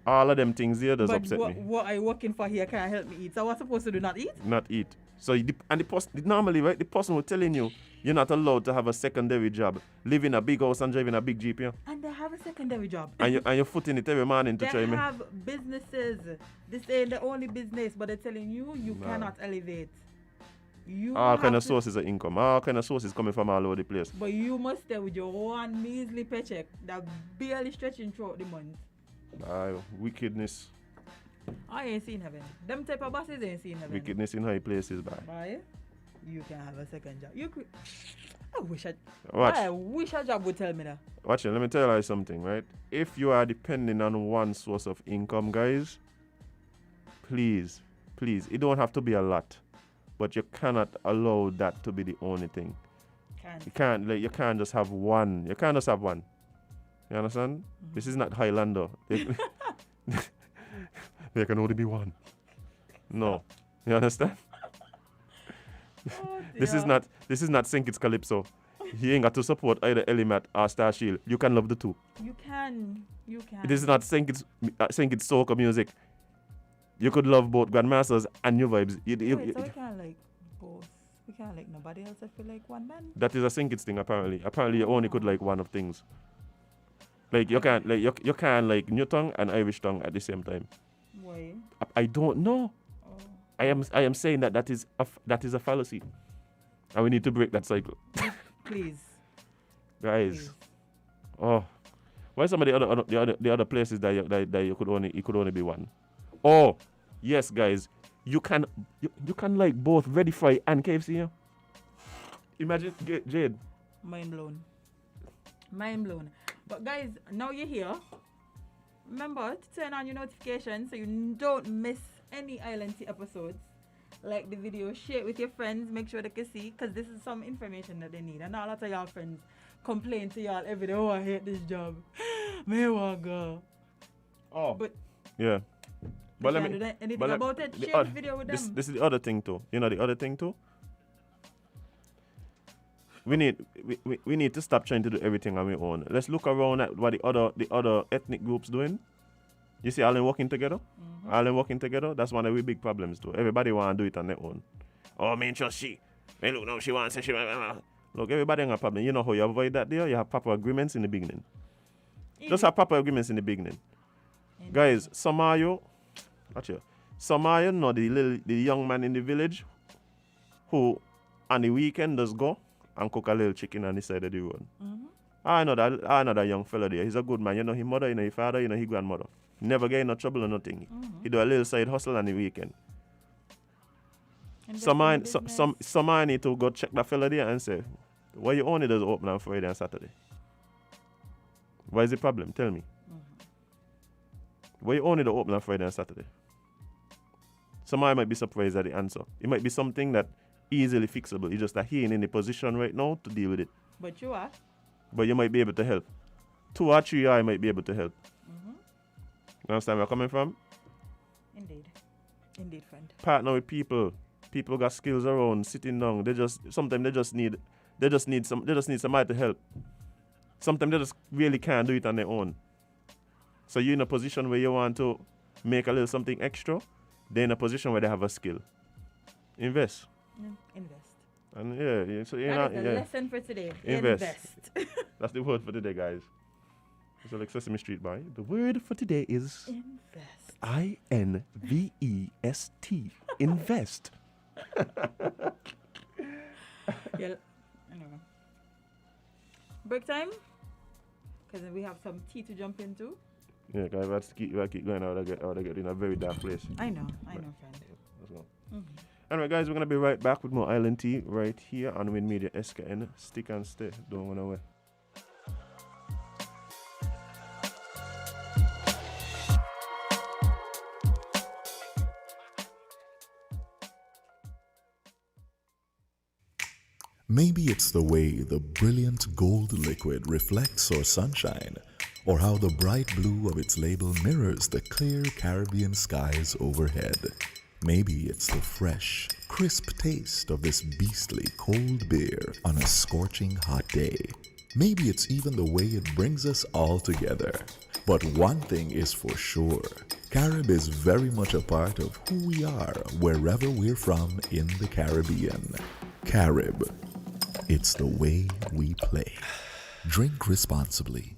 All of them things here does upset me. What I working for here can't help me eat. So what's supposed to do? Not eat? Not eat. So normally, right, the person who's telling you you're not allowed to have a secondary job, live in a big house and drive in a big Jeep, yeah? And they have a secondary job. And you're footing it every morning to try me. They have businesses. This ain't the only business, but they're telling you cannot elevate. All kind of sources of income. All kind of sources coming from all over the place. But you must stay with your one measly paycheck that barely stretching throughout the month. Wickedness. I ain't seen heaven. Them type of bosses ain't seen heaven. Wickedness in high places, Bye. You can have a second job. I wish a job would tell me that. Watch it. Let me tell you something, right? If you are depending on one source of income, guys, please, it don't have to be a lot, but you cannot allow that to be the only thing. You can't just have one. You can't just have one. You understand? This is not Highlander. There can only be one. No. You understand? Oh, This is dear. not Sink It's Calypso. He ain't got to support either Elimat or Star Shield. You can love the two. You can. This is not Sink It's soca music. You could love both Grandmasters and New Vibes. Wait, so we can't like both. We can't like nobody else. I feel like one man. That is a Sink It's thing apparently. Apparently you only could like one of things. Like you can't like you can't like New Tongue and Irish Tongue at the same time. Why? I don't know. Oh. I am saying that is a fallacy. And we need to break that cycle. Please. Guys. Please. Oh. Why some of the other places that you could only be one? Oh, yes, guys. You can like both Ready Fry and KFC. Yeah? Imagine Jade. Mind blown. Mind blown. But guys, now you're here. Remember to turn on your notifications so you don't miss any Island Tea episodes. Like the video, share it with your friends, make sure they can see, because this is some information that they need. And a lot of y'all friends complain to y'all every day, oh, I hate this job. May want go. Oh. But yeah. But let can't me do anything about it. Share the video with them. This is the other thing too. You know the other thing too? We need to stop trying to do everything on our own. Let's look around at what the other ethnic groups doing. You see all them working together? Mm-hmm. All them working together? That's one of the big problems too. Everybody want to do it on their own. Oh, me trust she. Hey, look, now she wants to. Look, everybody has a problem. You know how you avoid that there? You have proper agreements in the beginning. Just have proper agreements in the beginning. Guys, some of you know the young man in the village who on the weekend does go and cook a little chicken on the side of the road. Mm-hmm. I know that young fella there. He's a good man. You know his mother, you know his father, you know his grandmother. Never get in no trouble or nothing. Mm-hmm. He do a little side hustle on the weekend. Some man need to go check that fella there and say, why you only does open on Friday and Saturday? What is the problem? Tell me. Mm-hmm. Why you only do open on Friday and Saturday? Somebody might be surprised at the answer. It might be something that easily fixable. It's just that he ain't in the position right now to deal with it. But you are. But you might be able to help. 2 or 3 I might be able to help. Mm-hmm. You understand where I'm coming from? Indeed, friend. Partner with people. People got skills around, sitting down. Sometimes they just need somebody to help. Sometimes they just really can't do it on their own. So you're in a position where you want to make a little something extra. They're in a position where they have a skill. Invest. Invest. And yeah, so you That know, is the lesson for today. Invest. That's the word for today, guys. It's like Sesame Street boy. The word for today is Invest. INVEST. Invest. Yeah, I don't know. Break time? Because we have some tea to jump into. Yeah, guys, we have to keep going. I would get in a very dark place. I know, friend. Let's go. Mm-hmm. Anyway, guys, we're going to be right back with more Island Tea right here on WINNMedia SKN. Stick and stay. Don't run away. Maybe it's the way the brilliant gold liquid reflects our sunshine, or how the bright blue of its label mirrors the clear Caribbean skies overhead. Maybe it's the fresh, crisp taste of this beastly cold beer on a scorching hot day. Maybe it's even the way it brings us all together. But one thing is for sure, Carib is very much a part of who we are wherever we're from in the Caribbean. Carib. It's the way we play. Drink responsibly.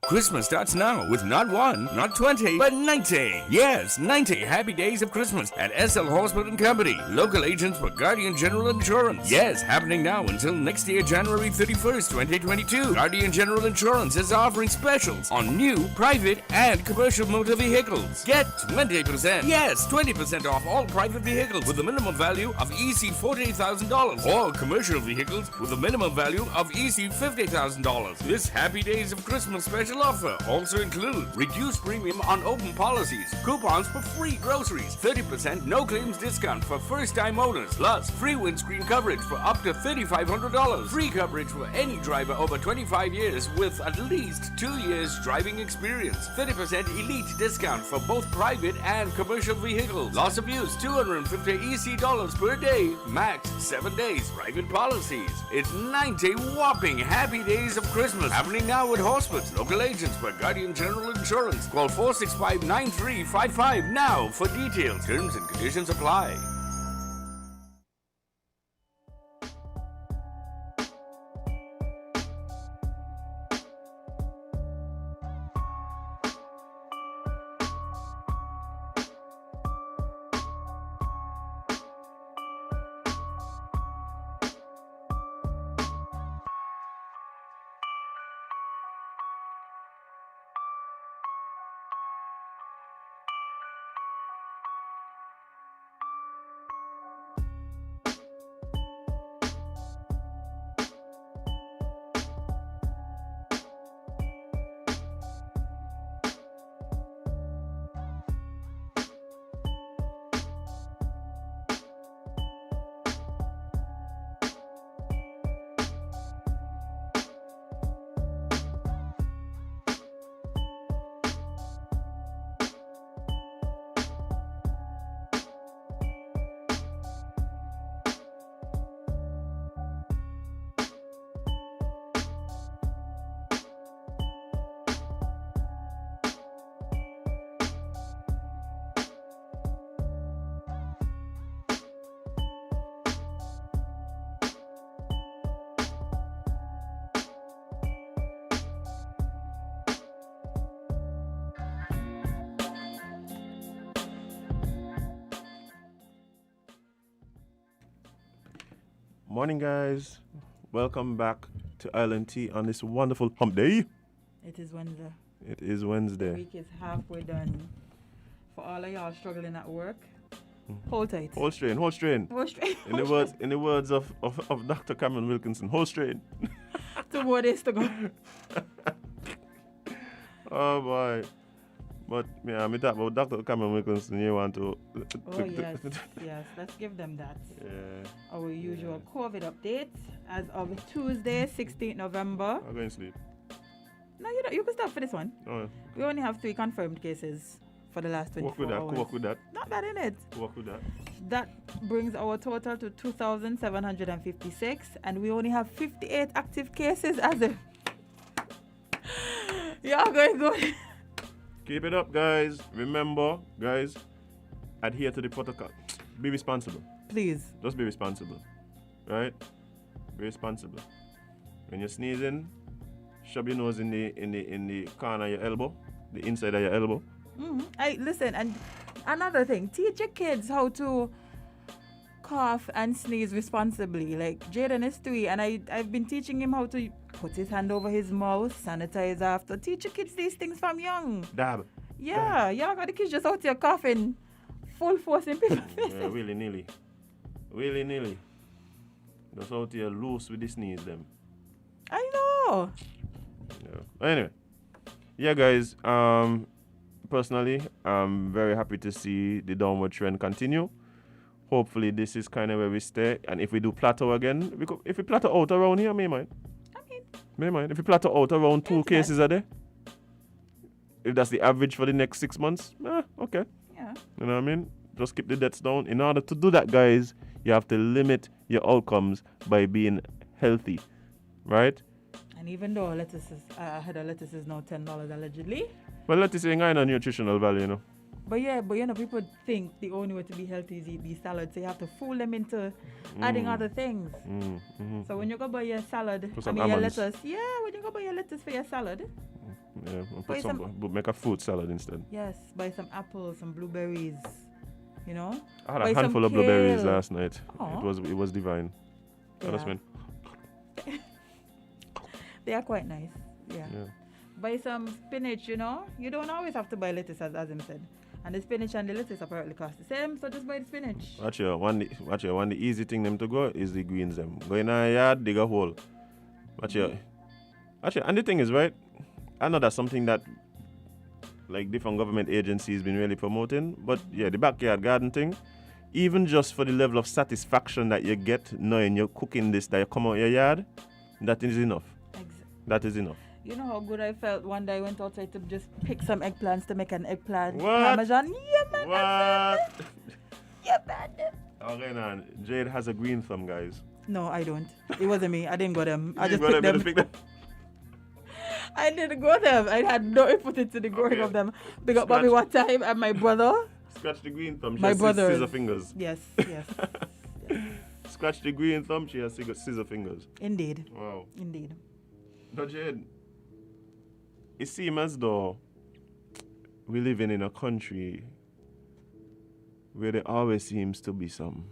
Christmas starts now with not 1, not 20, but 90. Yes, 90 happy days of Christmas at SL Hospital & Company. Local agents for Guardian General Insurance. Yes, happening now until next year, January 31st, 2022. Guardian General Insurance is offering specials on new, private, and commercial motor vehicles. Get 20%, yes, 20% off all private vehicles with a minimum value of EC $40,000 or commercial vehicles with a minimum value of EC $50,000. This happy days of Christmas special Special offer also includes reduced premium on open policies, coupons for free groceries, 30% no claims discount for first-time owners, plus free windscreen coverage for up to $3,500, free coverage for any driver over 25 years with at least 2 years driving experience, 30% elite discount for both private and commercial vehicles, loss of use $250 EC per day, max 7 days, private policies. It's 90 whopping happy days of Christmas happening now at Horsford's local agents for Guardian General Insurance. Call 465-9355 now for details. Terms and conditions apply. Morning, guys. Welcome back to Island Tea on this wonderful hump day. It is Wednesday. It is The Wednesday. week is halfway done. For all of y'all struggling at work, hold tight. Hold strain, hold strain. Hold straight. In the words of Dr. Cameron Wilkinson, hold strain. 2 more days to go. Oh boy. But yeah, me talk about Dr. Cameron Wilkinson. You want to? Oh yes, yes. Let's give them that. Yeah. Our usual COVID update as of Tuesday, 16th November. I'm going to sleep. No, you don't. You can stop for this one. Oh, We only have 3 confirmed cases for the last 24 hours. work with that. Not bad, innit? Work with that. That brings our total to 2,756, and we only have 58 active cases as of. Y'all going good. Keep it up, guys. Remember, guys, adhere to the protocol. Be responsible. Please. Just be responsible. Right? Be responsible. When you're sneezing, shove your nose in the corner of your elbow, the inside of your elbow. Listen, and another thing, teach your kids how to cough and sneeze responsibly. Like Jaden is 3, and I've been teaching him how to put his hand over his mouth, sanitize after. Teach your kids these things from young. Dab. Yeah, y'all got the kids just out here coughing, full force in people's faces. Yeah, willy-nilly. Willy-nilly. Just out here loose with the sneeze them. I know. Yeah. Anyway. Yeah, guys. Personally, I'm very happy to see the downward trend continue. Hopefully, this is kind of where we stay. And if we do plateau again, if we plateau out around here, may mind. May mind. If we plateau out around 2 cases a day, if that's the average for the next 6 months, okay. Yeah. You know what I mean? Just keep the deaths down. In order to do that, guys, you have to limit your outcomes by being healthy, right? And even though lettuce is, I heard lettuce is now $10 allegedly. Well, lettuce ain't got no nutritional value, you know. But yeah, people think the only way to be healthy is eat these salads. So you have to fool them into adding other things. So when you go buy your salad, Put some your almonds. lettuce. Yeah, when you go buy your lettuce for your salad. Yeah, Buy make a fruit salad instead. Yes, buy some apples, some blueberries. You know? I had Buy a some handful of blueberries kale. last night. Aw. It was divine. I just Yeah. went, They are quite nice. Yeah. yeah. Buy some spinach, you know? You don't always have to buy lettuce, as him said. And the spinach and the lettuce apparently cost the same, so just buy the spinach. Watch your one the easy thing them to go is the greens them. Go in a yard, dig a hole. Watch your and the thing is, right? I know that's something that like different government agencies been really promoting. But yeah, the backyard garden thing, even just for the level of satisfaction that you get knowing you're cooking this, that you come out your yard, that is enough. That is enough. You know how good I felt one day I went outside to just pick some eggplants to make an eggplant What? parmesan. Yeah, man. What? Yeah, man. Okay, now Jade has a green thumb, guys. No, I don't. It wasn't me. I didn't go them. I just You picked them. I didn't go them. I had no input into the growing of them. Big up Bobby one time and my brother. Scratch the green thumb. She My has brother. scissor fingers. Yes. Scratch the green thumb. She has scissor fingers. Indeed. Wow. Indeed. No, Jade, it seems as though we living in a country where there always seems to be some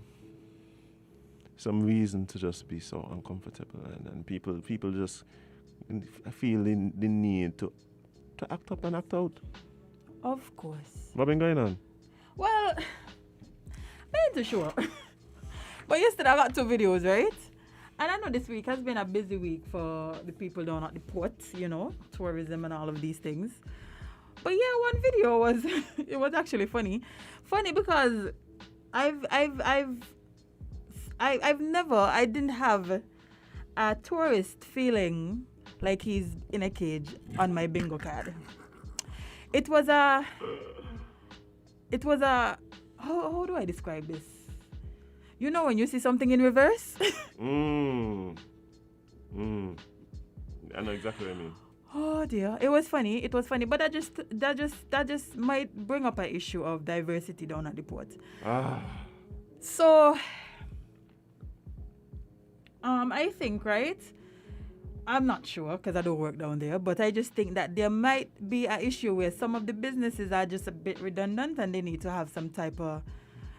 reason to just be so uncomfortable, and people just feel the need to act up and act out. Of course. What been going on? Well, I ain't too sure. But yesterday I got 2 videos, right? And I know this week has been a busy week for the people down at the port, you know, tourism and all of these things. But yeah, one video was it was actually funny. Funny because I didn't have a tourist feeling like he's in a cage on my bingo card. It was a how do I describe this? You know when you see something in reverse? I know exactly what I mean. Oh dear, it was funny, but that just might bring up an issue of diversity down at the port. So, I think, right? I'm not sure because I don't work down there, but I just think that there might be an issue where some of the businesses are just a bit redundant and they need to have some type of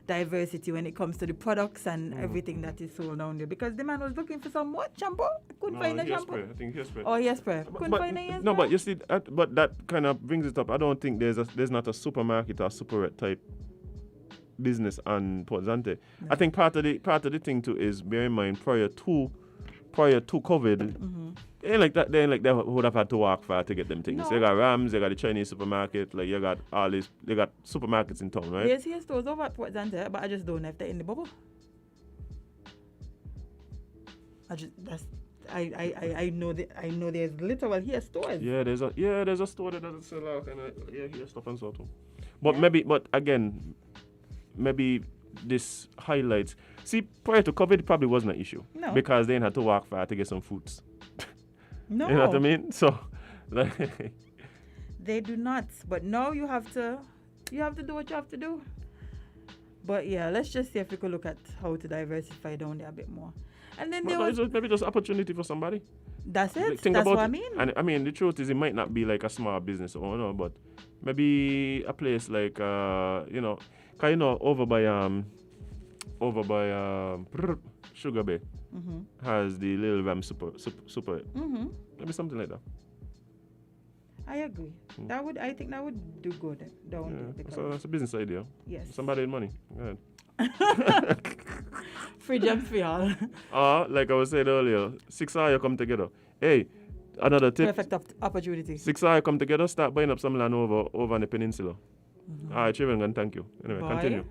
diversity when it comes to the products and everything that is sold down there. Because the man was looking for some what shampoo? Couldn't find a shampoo. I think hairspray. Oh, hairspray. Couldn't find a hairspray. No, but you see, but that kind of brings it up. I don't think there's not a supermarket or superette type business on Port Zante. No. I think part of the thing too is bear in mind prior to COVID. They ain't like that. They ain't like they would have had to walk far to get them things. No. They got Rams, they got the Chinese supermarket, like you got all these. They got supermarkets in town, right? Yes, he has stores over at Port Zante, but I just don't know if they're in the bubble. I know there's literal here stores. Yeah, there's a store that doesn't sell out kind of here stuff and so too. But again, maybe this highlights. See, prior to COVID, it probably wasn't an issue. No. Because they had to walk far to get some foods. No. You know what I mean? So, like... They do not. But now you have to do what you have to do. But yeah, let's just see if we could look at how to diversify down there a bit more. And then maybe just opportunity for somebody. That's it. Like, That's what I mean. And I mean, the truth is, it might not be like a small business owner, but maybe a place like over by Sugar Bay has the Little Ram super. Maybe something like that. I agree. I think that would do good down there. So that's a business idea. Yes. Somebody with money. Go ahead. Free gems for y'all. Like I was saying earlier, 6 hours come together. Hey, another tip. Perfect opportunity. 6 hours come together, start buying up some land over on the peninsula. All right, Children, and thank you. Anyway, continue.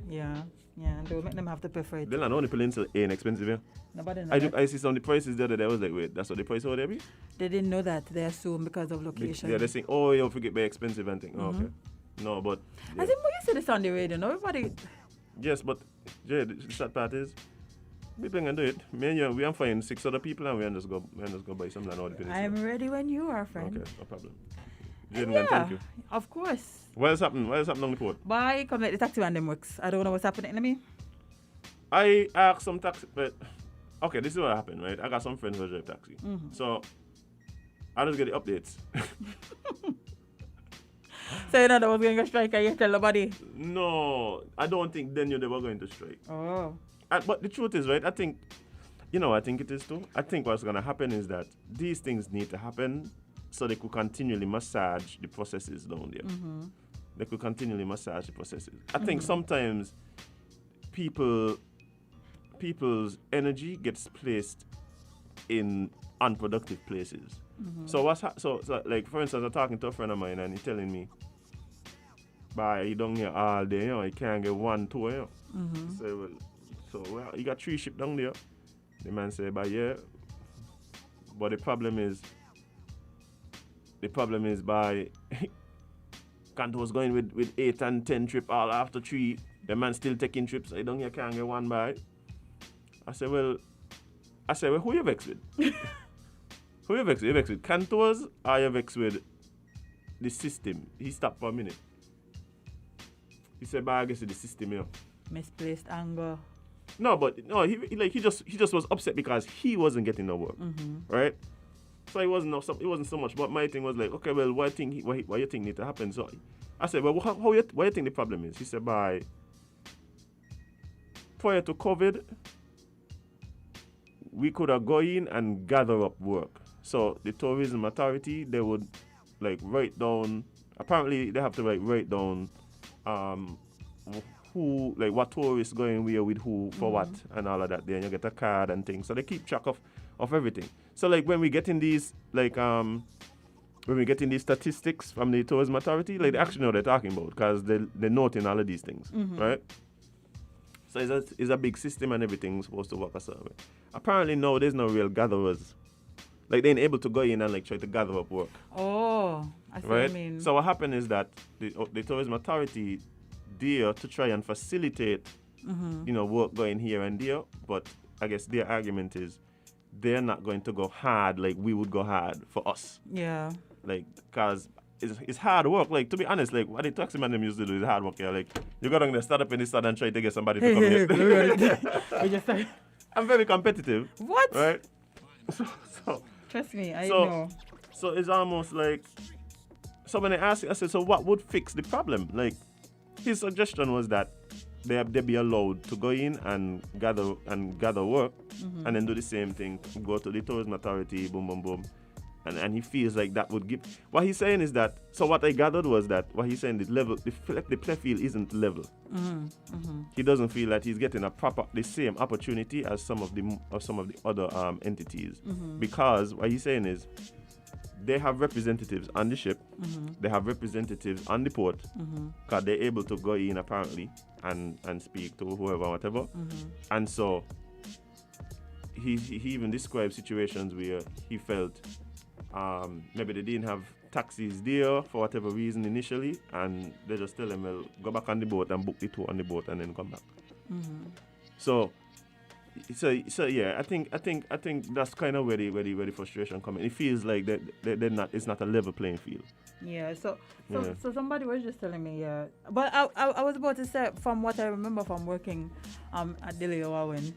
Yeah, don't make them have to pay for it. Then I know the peninsula ain't expensive here. Nobody knows. I see some of the prices the other day. I was like, wait, that's what the price over there be? They didn't know that. They assume because of location. Yeah, they think, oh, you forget be expensive and thing. Oh, okay. No, but... Yeah. I think when you say this on the radio, everybody... Yes, but Jay, the sad part is, people can do it. Me and you, we can find 6 other people and we can just go buy some land over the peninsula. I'm ready when you are, friend. Okay, no problem. Jaden, thank you. Of course. What's happening? What is happening on the port? Bye, come let the taxi man them works. I don't know what's happening to me. I asked some taxi, but okay, this is what happened, right? I got some friends who drive taxi, so I just get the updates. So you know that was going to strike and you tell nobody? No, I don't think they knew they were going to strike. Oh. But the truth is, right? I think it is too. I think what's going to happen is that these things need to happen so they could continually massage the processes down there. They could continually massage the processes. I think sometimes people's energy gets placed in unproductive places. So so like for instance, I'm talking to a friend of mine and he's telling me, "Bye, he down here all day, you know, he can't get one tour, you know." Well, you got 3 ships down there. The man said, "But yeah, but the problem is by Kanto was going with 8 and 10 trip all after 3. The man still taking trips. So he down here can't get one by." I said, well, who you vexed with? Who you vexed with? You vexed with Kantos or you vexed with the system? He stopped for a minute. He said, "But I guess it's the system, you know." Misplaced anger. No, but no, he just was upset because he wasn't getting no work, right? So it wasn't so much. But my thing was like, okay, well, what you think need to happen? So I said, well, what you think the problem is? He said, "By prior to COVID, we could have gone in and gather up work. So the tourism authority, they would like write down. Apparently, they have to write down who, like what tourists going where with who for what and all of that. Then you get a card and things. So they keep track of everything. So like when we get in these statistics from the tourism authority, like they actually know what they're talking about because they're noting all of these things, right? So it's a big system and everything's supposed to work a certain way. Apparently, no, there's no real gatherers. Like they ain't able to go in and like try to gather up work. Oh, I see what you mean. So what happened is that the tourism authority there to try and facilitate, work going here and there. But I guess their argument is they're not going to go hard like we would go hard for us. Yeah. Like, because it's hard work. Like, to be honest, like, what the taxi man them used to do is hard work. Yeah, like, you got to start up in this start and try to get somebody to come here. I'm very competitive. What? Right? So trust me, I know. So it's almost like, so when I said, so what would fix the problem? Like, his suggestion was that they be allowed to go in and gather work and then do the same thing, go to the tourism authority, boom, boom, boom. And he feels like that would give. What he's saying is that. So what I gathered was that what he's saying, the play field isn't level. He doesn't feel that he's getting the same opportunity as some of the other entities, because what he's saying is they have representatives on the ship, they have representatives on the port, because they're able to go in apparently and speak to whoever, whatever, and so he even described situations where he felt. Maybe they didn't have taxis there for whatever reason initially, and they just tell them, well, go back on the boat and book the tour on the boat and then come back. So yeah, I think that's kind of where the frustration comes in. It feels like they're not. It's not a level playing field. Yeah. So somebody was just telling me, yeah. But I was about to say, from what I remember from working at Delhi Owen,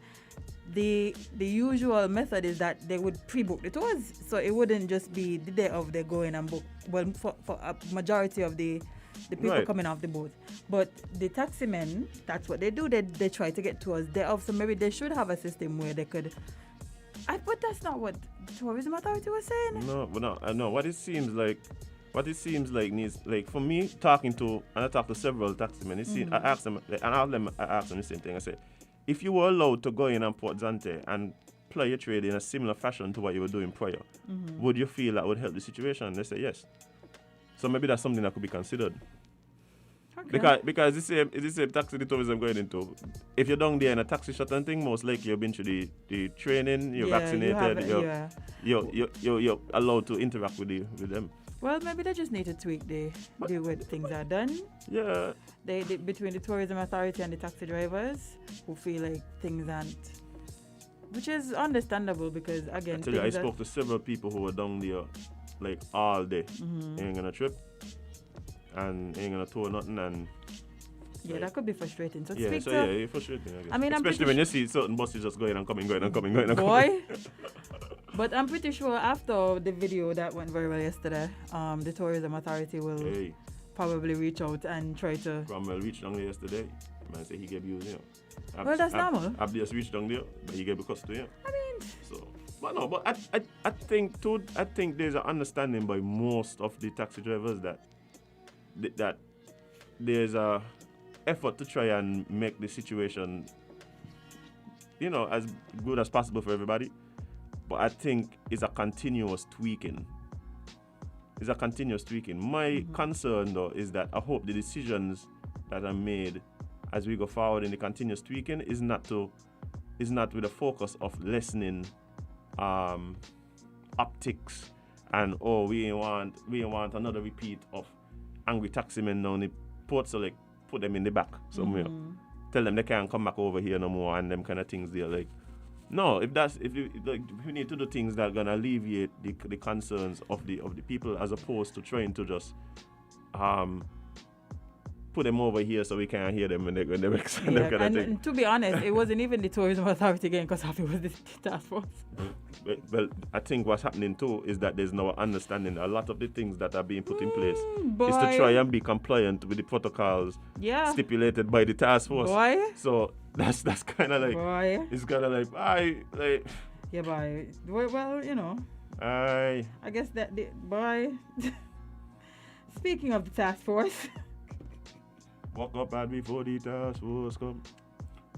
the usual method is that they would pre-book the tours, so it wouldn't just be the day of they go in and book. Well, for a majority of the people coming off the boat, but the taxi men, that's what they do. They try to get tours day off, so maybe they should have a system where they could. But that's not what the tourism authority was saying. No, but no, I know what it seems like. What it seems like needs, like, for me, I talked to several taxi men. I asked them the same thing. I said, if you were allowed to go in and Port Zante and play your trade in a similar fashion to what you were doing prior, would you feel that would help the situation? They say yes. So maybe that's something that could be considered. Okay. Because it's the same taxi the tourism going into. If you're down there in a taxi shuttle and thing, most likely you've been through the training, you're vaccinated, you're allowed to interact with them. Well, maybe they just need to tweak the way things are done. Yeah. They between the tourism authority and the taxi drivers who feel like things aren't, which is understandable because again. Actually, I spoke to several people who were down there like all day, ain't gonna trip, and ain't gonna tour nothing, and. Yeah, that could be frustrating. So it's frustrating. I guess. I mean, especially when you see certain buses just going and coming. Boy. But I'm pretty sure after the video that went very well yesterday, the tourism authority will probably reach out and try to. Cromwell reached down there yesterday. Man said he gave you, well, that's normal. I've just reached down there, but he gave a cost to you. I mean. So, but no, but I think there's an understanding by most of the taxi drivers that there's a effort to try and make the situation, as good as possible for everybody. but I think it's a continuous tweaking. My concern, though, is that I hope the decisions that are made as we go forward in the continuous tweaking is not with a focus of lessening optics and we ain't want another repeat of angry taximen down the Port Select, put them in the back somewhere. Tell them they can't come back over here no more and them kind of things there. Like, no, we need to do things that are gonna alleviate the concerns of the people as opposed to trying to just put them over here so we can't hear them when they and to be honest, it wasn't even the tourism authority again because it was the task force. Well, I think what's happening too is that there's no understanding. A lot of the things that are being put in place is to try and be compliant with the protocols stipulated by the task force. So that's kind of like it's kind of like yeah, boy. Well, you know. I guess that speaking of the task force. Walk up and before the task force come.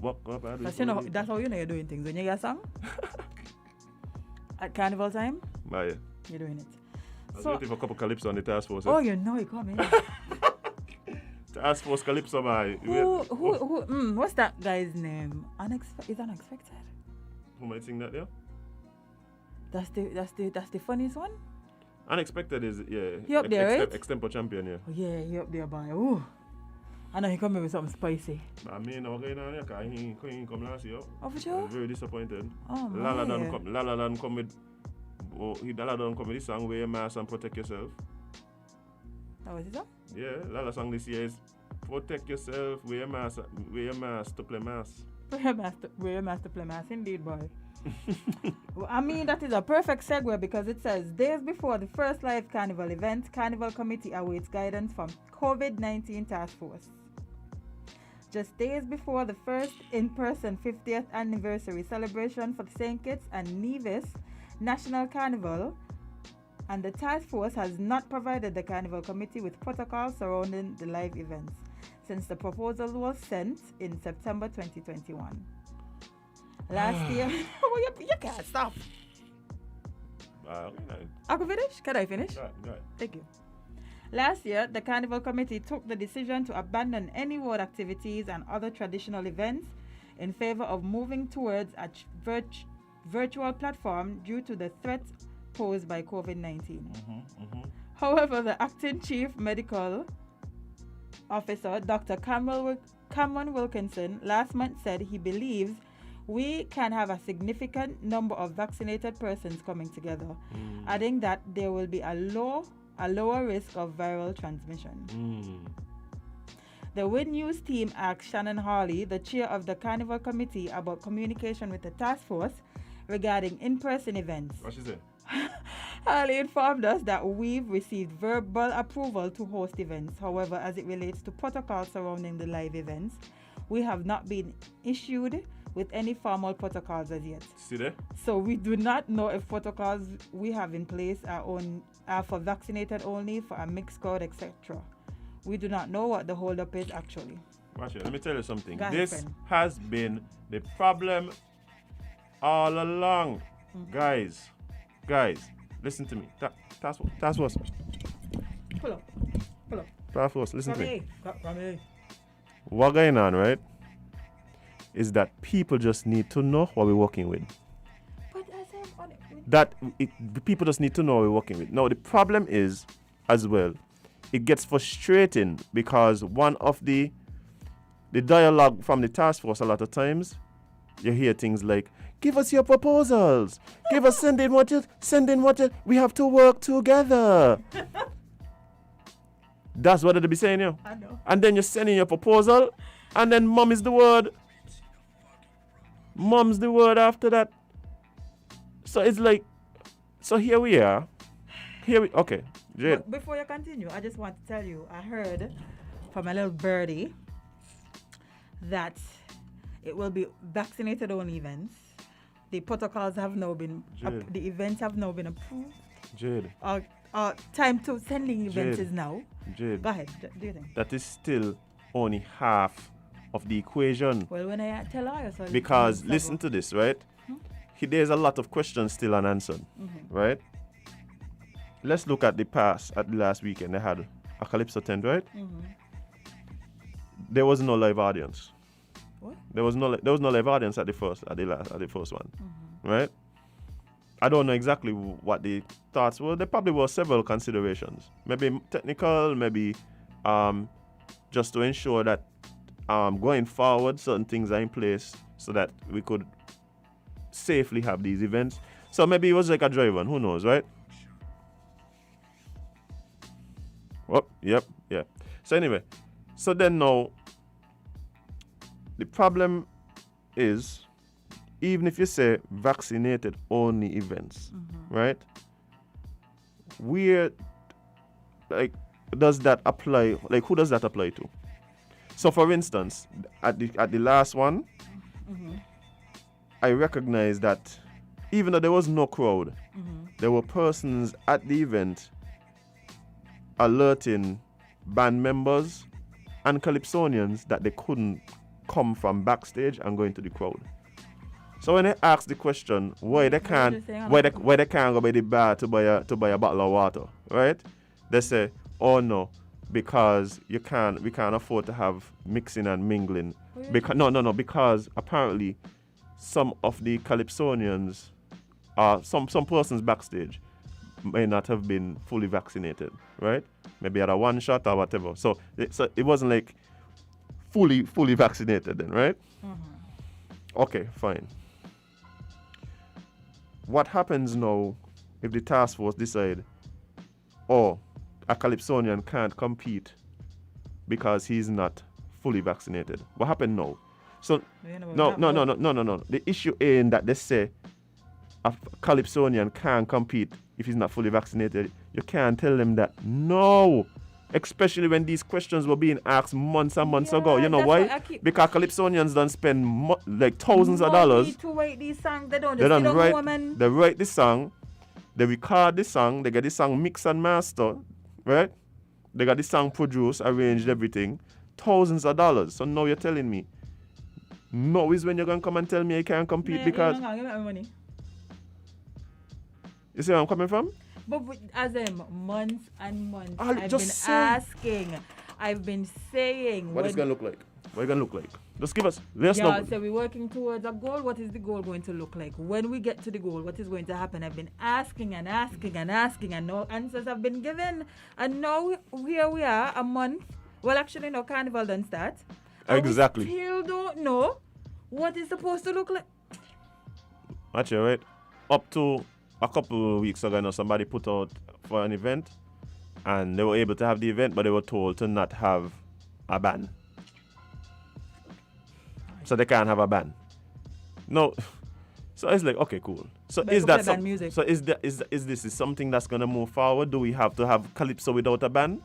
Walk up and before that's how you know you're doing things. When you get a song at carnival time, you're doing it. I was waiting for a couple calypso on the task force. Oh, you know it coming. Task force calypso, boy. What's that guy's name? Is Unexpected. Who might sing that there? That's the funniest one. Unexpected is He up there, right? Extempo champion, yeah. Oh, yeah, he up there, boy. Ooh. I know he come with something spicy. I mean, I'm going on here because he couldn't come last year. Oh, for sure? I was very disappointed. Oh, man. Lala done come with this song, Wear Your Mask and Protect Yourself. That was it, song? Yeah, Lala song this year is Protect Yourself, Wear Your Mask to Play Mask. Wear your mask to play mask, indeed, boy. Well, I mean, that is a perfect segue because it says, days before the first live carnival event, Carnival Committee awaits guidance from COVID-19 Task Force. Just days before the first in-person 50th anniversary celebration for the St. Kitts and Nevis National Carnival, and the task force has not provided the Carnival Committee with protocols surrounding the live events since the proposal was sent in September 2021. Last year, you can't stop. I can finish? Can I finish? Go ahead. Thank you. Last year, the Carnival Committee took the decision to abandon any road activities and other traditional events in favor of moving towards a virtual platform due to the threat posed by COVID-19. However, the acting chief medical officer, Dr. Cameron Wilkinson, last month said he believes we can have a significant number of vaccinated persons coming together, adding that there will be a lower risk of viral transmission. The Win News team asked Shannon Hawley, the chair of the Carnival Committee, about communication with the task force regarding in-person events. What she said? Hawley informed us that we've received verbal approval to host events. However, as it relates to protocols surrounding the live events, we have not been issued with any formal protocols as yet. See there? So we do not know if protocols we have in place are for vaccinated only, for a mixed crowd, etc. We do not know what the holdup is actually. Watch it. Let me tell you something. This friend. Has been the problem all along. Guys, listen to me. Task force. Pull up. Task force, listen to me. From me. What going on, right, is that people just need to know what we're working with. But people just need to know what we're working with. Now, the problem is, as well, it gets frustrating because one of the dialogue from the task force a lot of times, you hear things like, give us your proposals. Send in what you, we have to work together. That's what they'll be saying here. I know. And then you're sending your proposal, and then mom is the word. Mom's the word after that. So it's like, so here we are. Okay, Jade. Before you continue, I just want to tell you, I heard from a little birdie that it will be vaccinated only events. The protocols have now been, the events have now been approved. Jade. Time to sending events Jade. is now. Jade. Go ahead, do you think? That is still only half of the equation. Well, when I tell her, so because listen to this, right? there's a lot of questions still unanswered, right? Let's look at the past. At the last weekend, they had a Calypso tent, right? There was no live audience. What? There was no live audience at the first one, right? I don't know exactly what the thoughts were. There probably were several considerations. Maybe technical, maybe just to ensure that going forward, certain things are in place so that we could safely have these events. So maybe it was like a dry run. Who knows, right? Oh, yep. So anyway, so then now, the problem is, even if you say vaccinated only events, right? Where, like, does that apply? Like, who does that apply to? So, for instance, at the last one, I recognize that even though there was no crowd, there were persons at the event alerting band members and Calypsonians that they couldn't come from backstage and go into the crowd. So when they ask the question why they can't go by the bar to buy a bottle of water, right? They say, oh no, because we can't afford to have mixing and mingling. Because apparently some of the Calypsonians some persons backstage may not have been fully vaccinated, right? Maybe had a one shot or whatever. So it wasn't like fully vaccinated then, right? Okay, fine. What happens now if the task force decide, oh, a Calypsonian can't compete because he's not fully vaccinated? What happened now? So no. The issue ain't that they say a Calypsonian can't compete if he's not fully vaccinated. You can't tell them that. No. Especially when these questions were being asked months and months ago. You know why? Because Calypsonians don't spend like thousands of dollars to write these songs. They don't They write the song, they record the song, they get the song mixed and mastered, right? They got the song produced, arranged, everything. Thousands of dollars. So now you're telling me, no is when you're going to come and tell me I can't compete because... Give me money. You see where I'm coming from? But as months and months, I've been saying. What is going to look like? What is going to look like? Just give us. Let us know. So we're working towards a goal. What is the goal going to look like? When we get to the goal, what is going to happen? I've been asking, and no answers have been given. And now here we are, a month. Well, actually, no, Carnival done start. Exactly. We still don't know what it's supposed to look like. Actually, right? Up to a couple of weeks ago, somebody put out for an event, and they were able to have the event, but they were told to not have a band. So they can't have a band. No. So it's like, okay, cool. So but is that music? So is this something that's gonna move forward? Do we have to have Calypso without a band?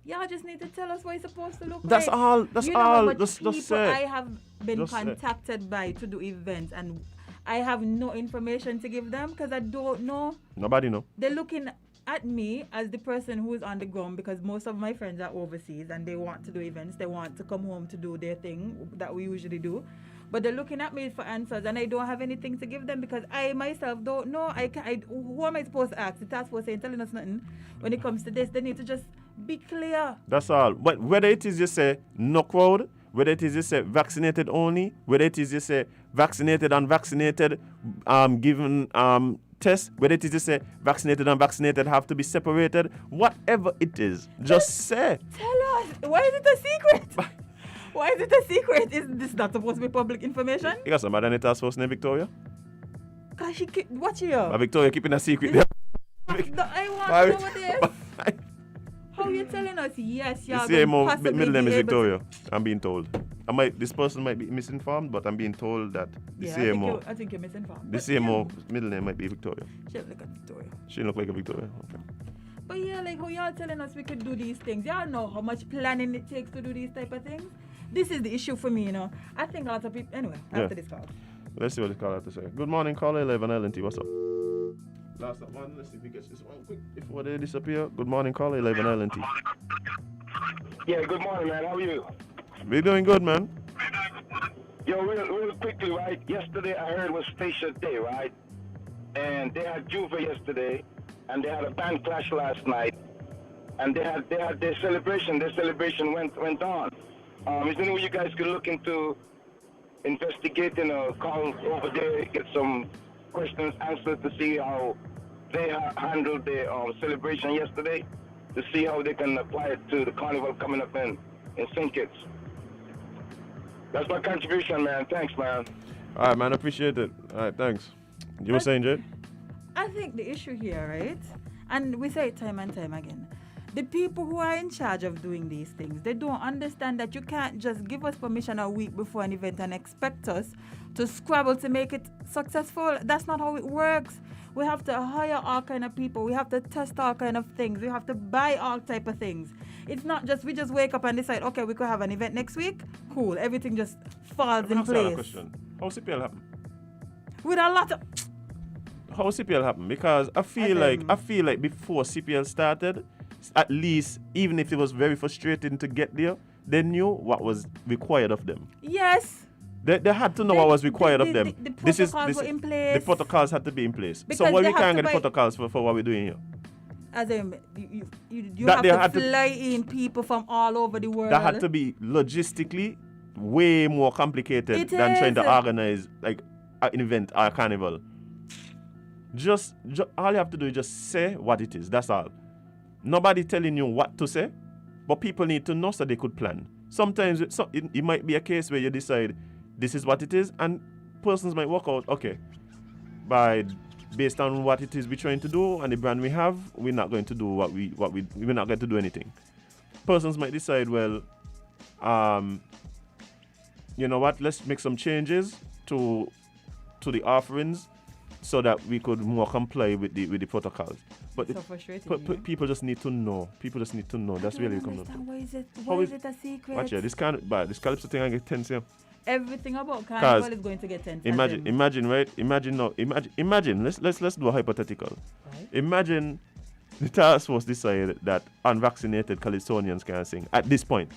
Y'all just need to tell us what it's supposed to look That's like. all. That's you know all. How much just people say. I have been contacted by to do events, and I have no information to give them because I don't know. Nobody know. They're looking at me as the person who is on the ground because most of my friends are overseas and they want to do events. They want to come home to do their thing that we usually do. But they're looking at me for answers and I don't have anything to give them because I myself don't know. Who am I supposed to ask? The task force ain't telling us nothing. When it comes to this, they need to just be clear. That's all. But whether it is you say no crowd, whether it is you say vaccinated only, whether it is you say vaccinated, unvaccinated, given test, whether it is you say vaccinated and unvaccinated have to be separated, whatever it is, just say. Tell us. Why is it a secret? Why is it a secret? Is this not supposed to be public information? You got somebody in the task force named Victoria? Cause she keep watching you. Victoria keeping a secret. I want to know what it is. How you telling us? Yes, y'all. The CMO middle name is Victoria. I'm being told. This person might be misinformed, but I'm being told that the CMO. I think you're misinformed. The CMO middle name might be Victoria. She look like Victoria. She look like a Victoria. Okay. But yeah, like how y'all telling us we could do these things. Y'all know how much planning it takes to do these type of things. This is the issue for me, I think a lot of people. Anyway, after this call. Let's see what the caller has to say. Good morning, caller 11 LNT. What's up? Last one. Let's see if we get this one quick before they disappear. Good morning, caller 11 LNT. Yeah, good morning, man. How are you? We're doing good, man. Yo, real quickly, right? Yesterday I heard was Fascia Day, right? And they had Juve yesterday, and they had a band clash last night, and they had their celebration. Their celebration went on. Is there any way you guys could look into investigating or call over there, get some questions answered to see how they handled their celebration yesterday, to see how they can apply it to the carnival coming up in St. Kitts. That's my contribution, man. Thanks, man. All right, man. Appreciate it. All right, thanks. You were saying, Jade? I think the issue here, right? And we say it time and time again. The people who are in charge of doing these things, they don't understand that you can't just give us permission a week before an event and expect us to scrabble to make it successful. That's not how it works. We have to hire all kind of people. We have to test all kind of things. We have to buy all type of things. It's not just we just wake up and decide, okay, we could have an event next week. Cool. Everything just falls in place. Question. How CPL happen? With a lot of... How CPL happen? Because I feel like before CPL started, at least even if it was very frustrating to get there, they knew what was required of them. Yes. They had to know what was required of them. The protocols were in place. The protocols had to be in place. Because so why they we have can't to get the protocols for what we're doing here? As in, you That have to fly in people from all over the world. That had to be logistically way more complicated than trying to organize like an event or a carnival. Just all you have to do is just say what it is. That's all. Nobody telling you what to say, but people need to know so they could plan. Sometimes it might be a case where you decide this is what it is, and persons might work out, okay, based on what it is we're trying to do and the brand we have, we're not going to do we're not going to do anything. Persons might decide, well, you know what, let's make some changes to the offerings so that we could more comply with the protocols. But so frustrating, people just need to know. People just need to know. That's really coming up. Why is it a secret? Watch this Calypso thing I get tense here. Everything about carnival is going to get tense. Imagine, right? Imagine. Let's do a hypothetical. Right. Imagine the task force decided that unvaccinated Calypsonians can sing at this point.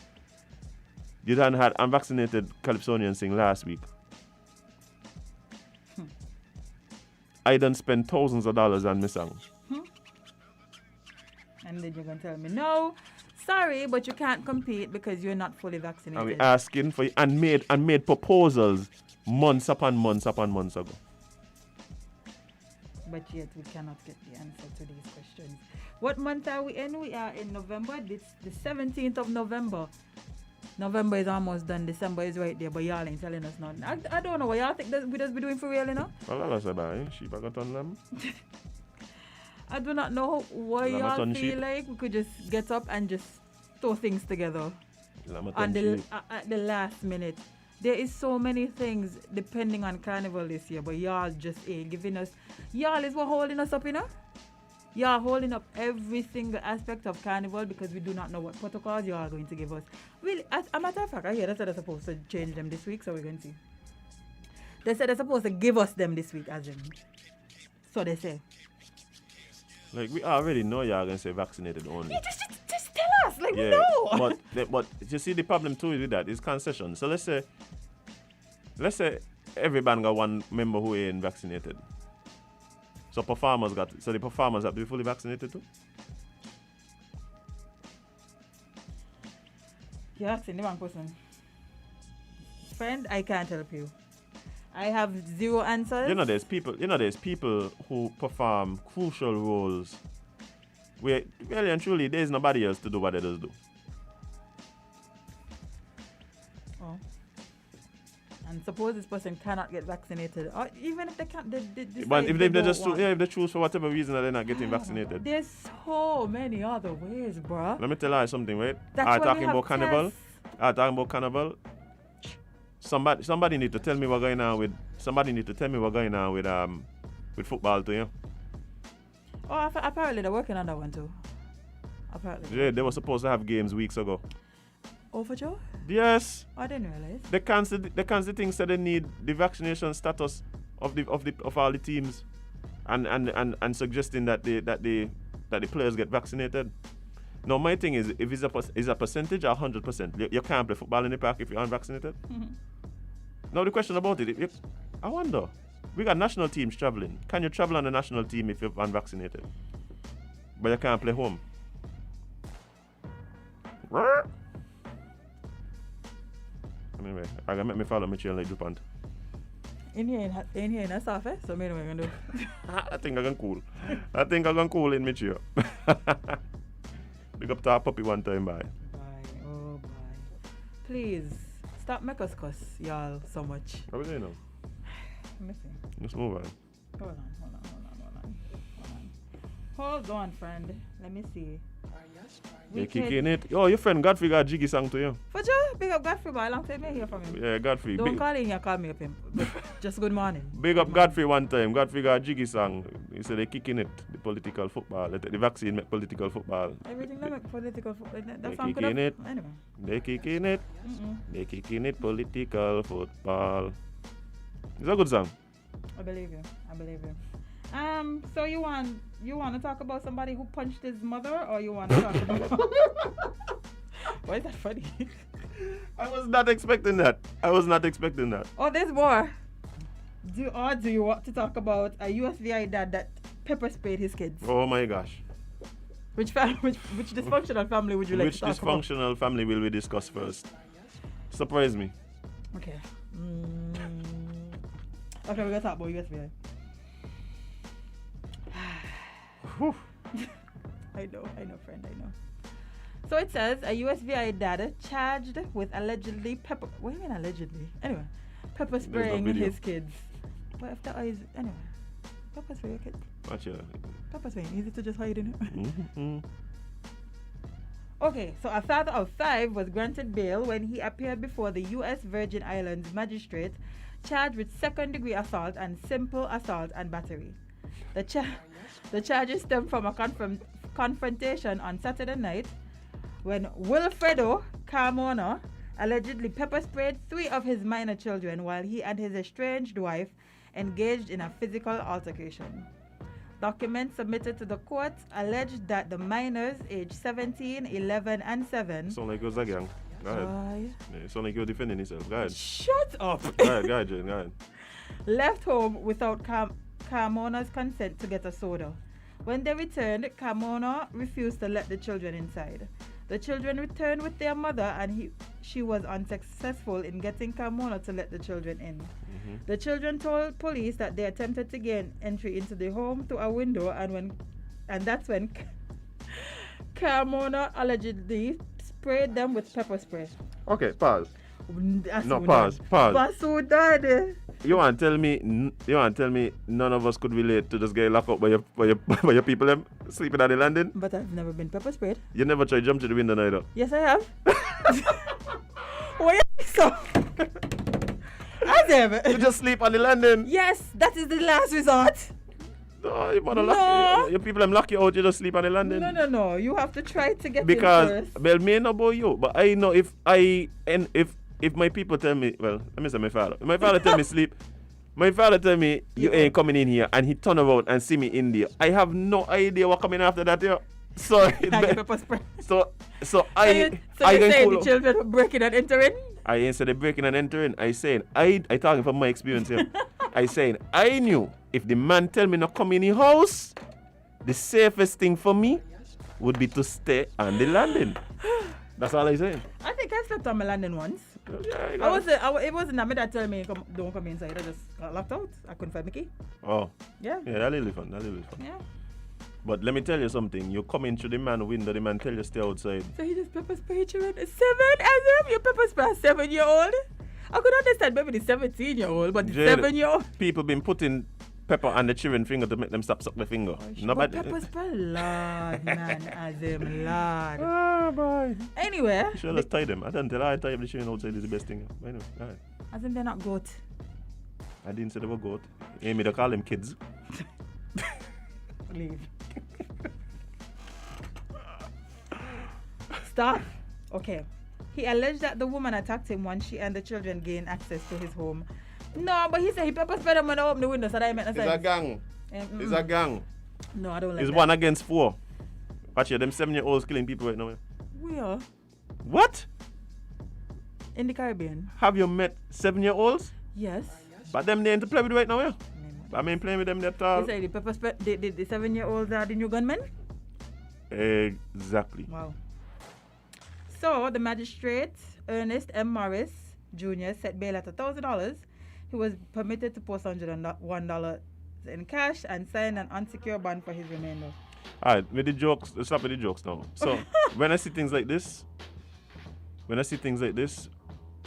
You done had unvaccinated Calypsonians sing last week. I done spent thousands of dollars on my song. And then you're going to tell me, no, sorry, but you can't compete because you're not fully vaccinated. And we asking for and made proposals months upon months ago. But yet we cannot get the answer to these questions. What month are we in? We are in November. It's the 17th of November. November is almost done. December is right there, but y'all ain't telling us nothing. I don't know what y'all think we just be doing for real, you know? Well, that's about it. Sheep I got on them. I do not know why y'all feel like we could just get up and just throw things together at the last minute. There is so many things depending on Carnival this year, but y'all just ain't giving us. Y'all is what holding us up, you know? Y'all holding up every single aspect of Carnival because we do not know what protocols you are going to give us. Really, as a matter of fact, I hear they're supposed to change them this week, so we're going to see. They said they're supposed to give us them this week, as in. So they say. Like, we already know y'all going to say vaccinated only. Yeah, just tell us, like, we know. But you see, the problem too with that is concession. So let's say every band got one member who ain't vaccinated. So the performers have to be fully vaccinated too? You're asking the wrong person. Friend, I can't help you. I have zero answers. There's people who perform crucial roles where really and truly there's nobody else to do what they just do. Oh. And suppose this person cannot get vaccinated, or even if they can't, if they choose for whatever reason that they're not getting vaccinated. There's so many other ways, bruh. Let me tell you something, right? Talking about carnival. Somebody need to tell me what's going on with football too, yeah? Oh, apparently they're working on that one too. Apparently. Yeah, they were supposed to have games weeks ago. Oh, for sure? Yes. I didn't realize. The council thinks that they need the vaccination status of all the teams, and suggesting that the players get vaccinated. Now my thing is, if it's a percentage or 100%, you can't play football in the park if you're unvaccinated. Mm-hmm. Now the question about it, I wonder, we got national teams traveling. Can you travel on the national team if you're unvaccinated? But you can't play home. Anyway, I gotta make me follow my chain like DuPont. In here in a surface, so maybe we're gonna do. I think I'm gonna cool. I think I'm gonna cool in my chair. Big up to our puppy one time, bye. Bye. Oh bye. Please stop make us cuss y'all so much. What are we doing now? Let me see. Let's move on. Hold on, friend. Let me see. You kicking it? Oh, your friend Godfrey got a jiggy song to you. For sure, big up Godfrey, boy. Long time I hear from him. Yeah, Godfrey. Don't call in here, call me up him. Just good morning. Big up Godfrey one time. Godfree got a jiggy song. He said they kicking it, the political football. The vaccine make political football. Everything they make political football. They kicking it. Anyway. They kicking it. They kicking it, political football. It's a good song. I believe you. So you want to talk about somebody who punched his mother, or you want to talk about? Why is that funny? I was not expecting that. Oh, there's more. Do you want to talk about a USVI dad that pepper sprayed his kids? Oh my gosh. Which dysfunctional family would you like to talk about? Which dysfunctional family will we discuss first? Surprise me. Okay. Okay, we're gonna talk about USVI. I know, friend, I know. So it says a USVI dad charged with allegedly pepper. What do you mean allegedly? Anyway, pepper spraying his kids. What if the eyes? Anyway, pepper spray your kids. Watch it. Pepper spraying, easy to just hide in it. Mm-hmm. Okay, so a father of 5 was granted bail when he appeared before the U.S. Virgin Islands magistrate, charged with second-degree assault and simple assault and battery. The charges stem from a confrontation on Saturday night when Wilfredo Carmona allegedly pepper sprayed 3 of his minor children while he and his estranged wife engaged in a physical altercation. Documents submitted to the court alleged that the minors, aged 17, 11, and 7... Sound like it was a gang. Go ahead. Yeah, sound like you're defending yourself. Go ahead. Shut up! Go ahead, Jane. Go ahead. Left home without Carmona's consent to get a soda. When they returned, Carmona refused to let the children inside. The children returned with their mother and she was unsuccessful in getting Carmona to let the children in. Mm-hmm. The children told police that they attempted to gain entry into the home through a window and that's when Carmona allegedly sprayed them with pepper spray. Okay, pause. Pause. You want to tell me none of us could relate to this guy locked up by your people them sleeping at the landing? But I've never been pepper sprayed. You never tried jump to the window neither? Yes, I have. Why so? You just sleep on the landing? Yes, that is the last resort. No, your mother lock you. Your people them lock you out, you just sleep on the landing? No. You have to try to get in first. Because, well, me know about you, but I know if my people tell me, well, let me say my father. If my father tell me sleep, my father tell me you ain't coming in here, and he turn around and see me in there. I have no idea what coming after that here. So I you say the children were breaking and entering? I ain't say they breaking and entering. I saying I talking from my experience here. I saying I knew if the man tell me not come in the house, the safest thing for me would be to stay on the landing. That's all I saying. I think I slept on my landing once. Yeah, it wasn't that that tell me don't come inside. I just got locked out. I couldn't find my key. Oh. Yeah. Yeah, that's really fun. Yeah. But let me tell you something. You come into the man window, the man tell you stay outside. So he just pepper sprayed you at 7 as him? You pepper spray a 7-year-old? I could understand maybe the 17-year-old, but the 7-year-old? People been putting pepper on the children finger to make them stop suck the finger. But pepper spray, Lord, man, as him, Lord. Oh, boy. Anyway. You should have tied them. I don't tell her I tie up the children outside is the best thing. Anyway, all right. As in they're not goat. I didn't say they were goat. Amy, they call them kids. Leave. Stop. Okay. He alleged that the woman attacked him once she and the children gained access to his home. No, but he said he pepper sprayed them when I opened the window, so that meant no sense. It's a gang. It's a gang. No, I don't like it's that. 1 against 4. Watch here, them 7-year-olds killing people right now. We are. What? In the Caribbean. Have you met 7-year-olds? Yes. But them they ain't to play with right now, yeah. I mean, playing with them at all. You say the pepper spray, the 7-year-olds are the new gunmen? Exactly. Wow. So the magistrate, Ernest M. Morris Jr., set bail at $1,000. He was permitted to post $101 in cash and sign an unsecured bond for his remainder. Alright, with the jokes, let's stop with the jokes now. So when I see things like this,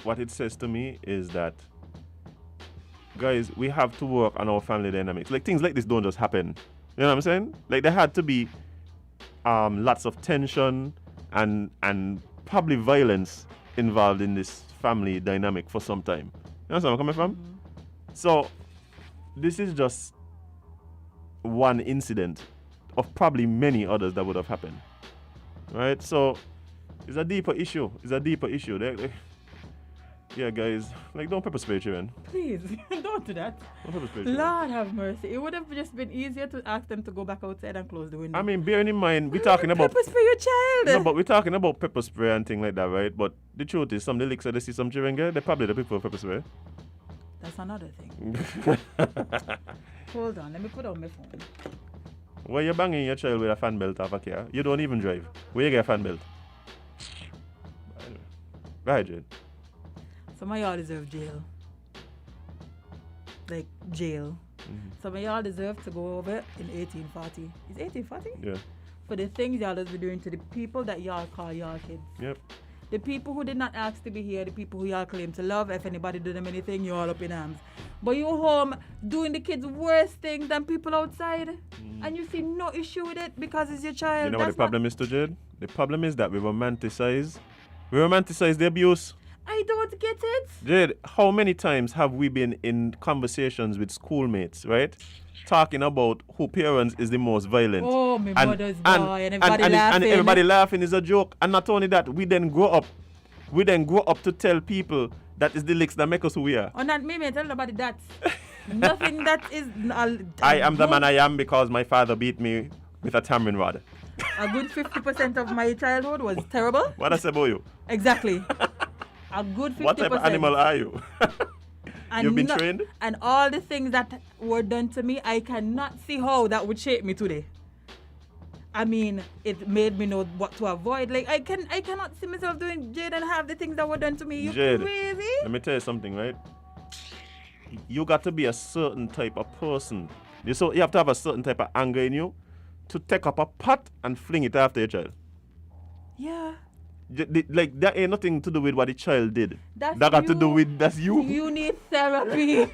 what it says to me is that, guys, we have to work on our family dynamics. Like, things like this don't just happen. You know what I'm saying? Like, there had to be lots of tension and probably violence involved in this family dynamic for some time. You know where I'm coming from? Mm-hmm. So this is just one incident of probably many others that would have happened. Right? So it's a deeper issue. Yeah, guys, like, don't pepper spray children. Please, don't do that. Don't pepper spray children. Lord have mercy. It would have just been easier to ask them to go back outside and close the window. I mean, bearing in mind, we're talking about pepper spray your child. No, but we're talking about pepper spray and things like that, right? But the truth is, some of the licks that they see some children get, they probably the prefer pepper spray. That's another thing. Hold on, let me put on my phone. Why you banging your child with a fan belt off a car? You don't even drive. Where you get a fan belt? Right, Jade. Some of y'all deserve jail. Like, jail. Mm-hmm. Some of y'all deserve to go over in 1840. Is 1840? Yeah. For the things y'all has been doing to the people that y'all call y'all kids. Yep. The people who did not ask to be here, the people who y'all claim to love, if anybody do them anything, you all up in arms. But you home doing the kids worse things than people outside, and you see no issue with it because it's your child. You know what the problem is, to Jade? The problem is that we romanticize the abuse. I don't get it. Jade, how many times have we been in conversations with schoolmates, right? Talking about who parents is the most violent. Oh, my mother's boy, and everybody and laughing. And everybody laughing is a joke. And not only that, we then grow up to tell people that is the licks that make us who we are. Oh, not me, tell nobody that. Nothing that is... I am the man I am because my father beat me with a tamarind rod. A good 50% of my childhood was terrible. What I say about you? Exactly. A good 50%. What type of animal are you? You've been trained? And all the things that were done to me, I cannot see how that would shape me today. I mean, it made me know what to avoid. Like, I cannot see myself doing Jade and have the things that were done to me. You Jade, crazy? let me tell you something, right? You got to be a certain type of person. You have to have a certain type of anger in you to take up a pot and fling it after your child. Yeah. Like, that ain't nothing to do with what the child did. That's you. You need therapy.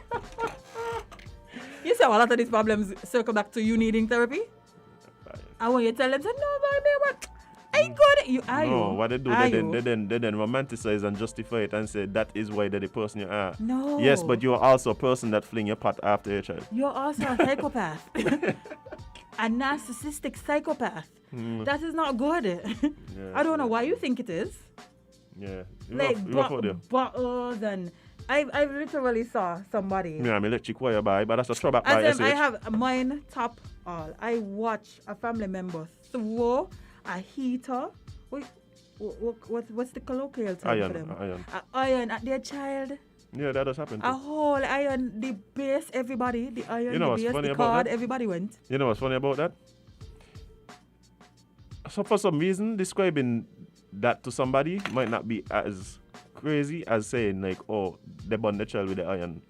You see how a lot of these problems circle back to you needing therapy? And when you tell them, say, no, baby, what? I got it. What they do, they then romanticize and justify it and say that is why they're the person you are. No. Yes, but you're also a person that fling your pot after your child. You're also a psychopath. A narcissistic psychopath. That is not good. I don't know why you think it is. Yeah. Like bottles and I literally saw somebody. Yeah, I'm electric wire by, but that's a throwback by I have mine top all. I watch a family member throw a heater. What's the colloquial term for them? Iron at their child. Yeah, that does happen too. A whole iron, the base, everybody, the iron, you know the base, funny the about card, that? everybody went. You know what's funny about that? So for some reason, describing that to somebody might not be as crazy as saying like, oh, they burned the child with the iron.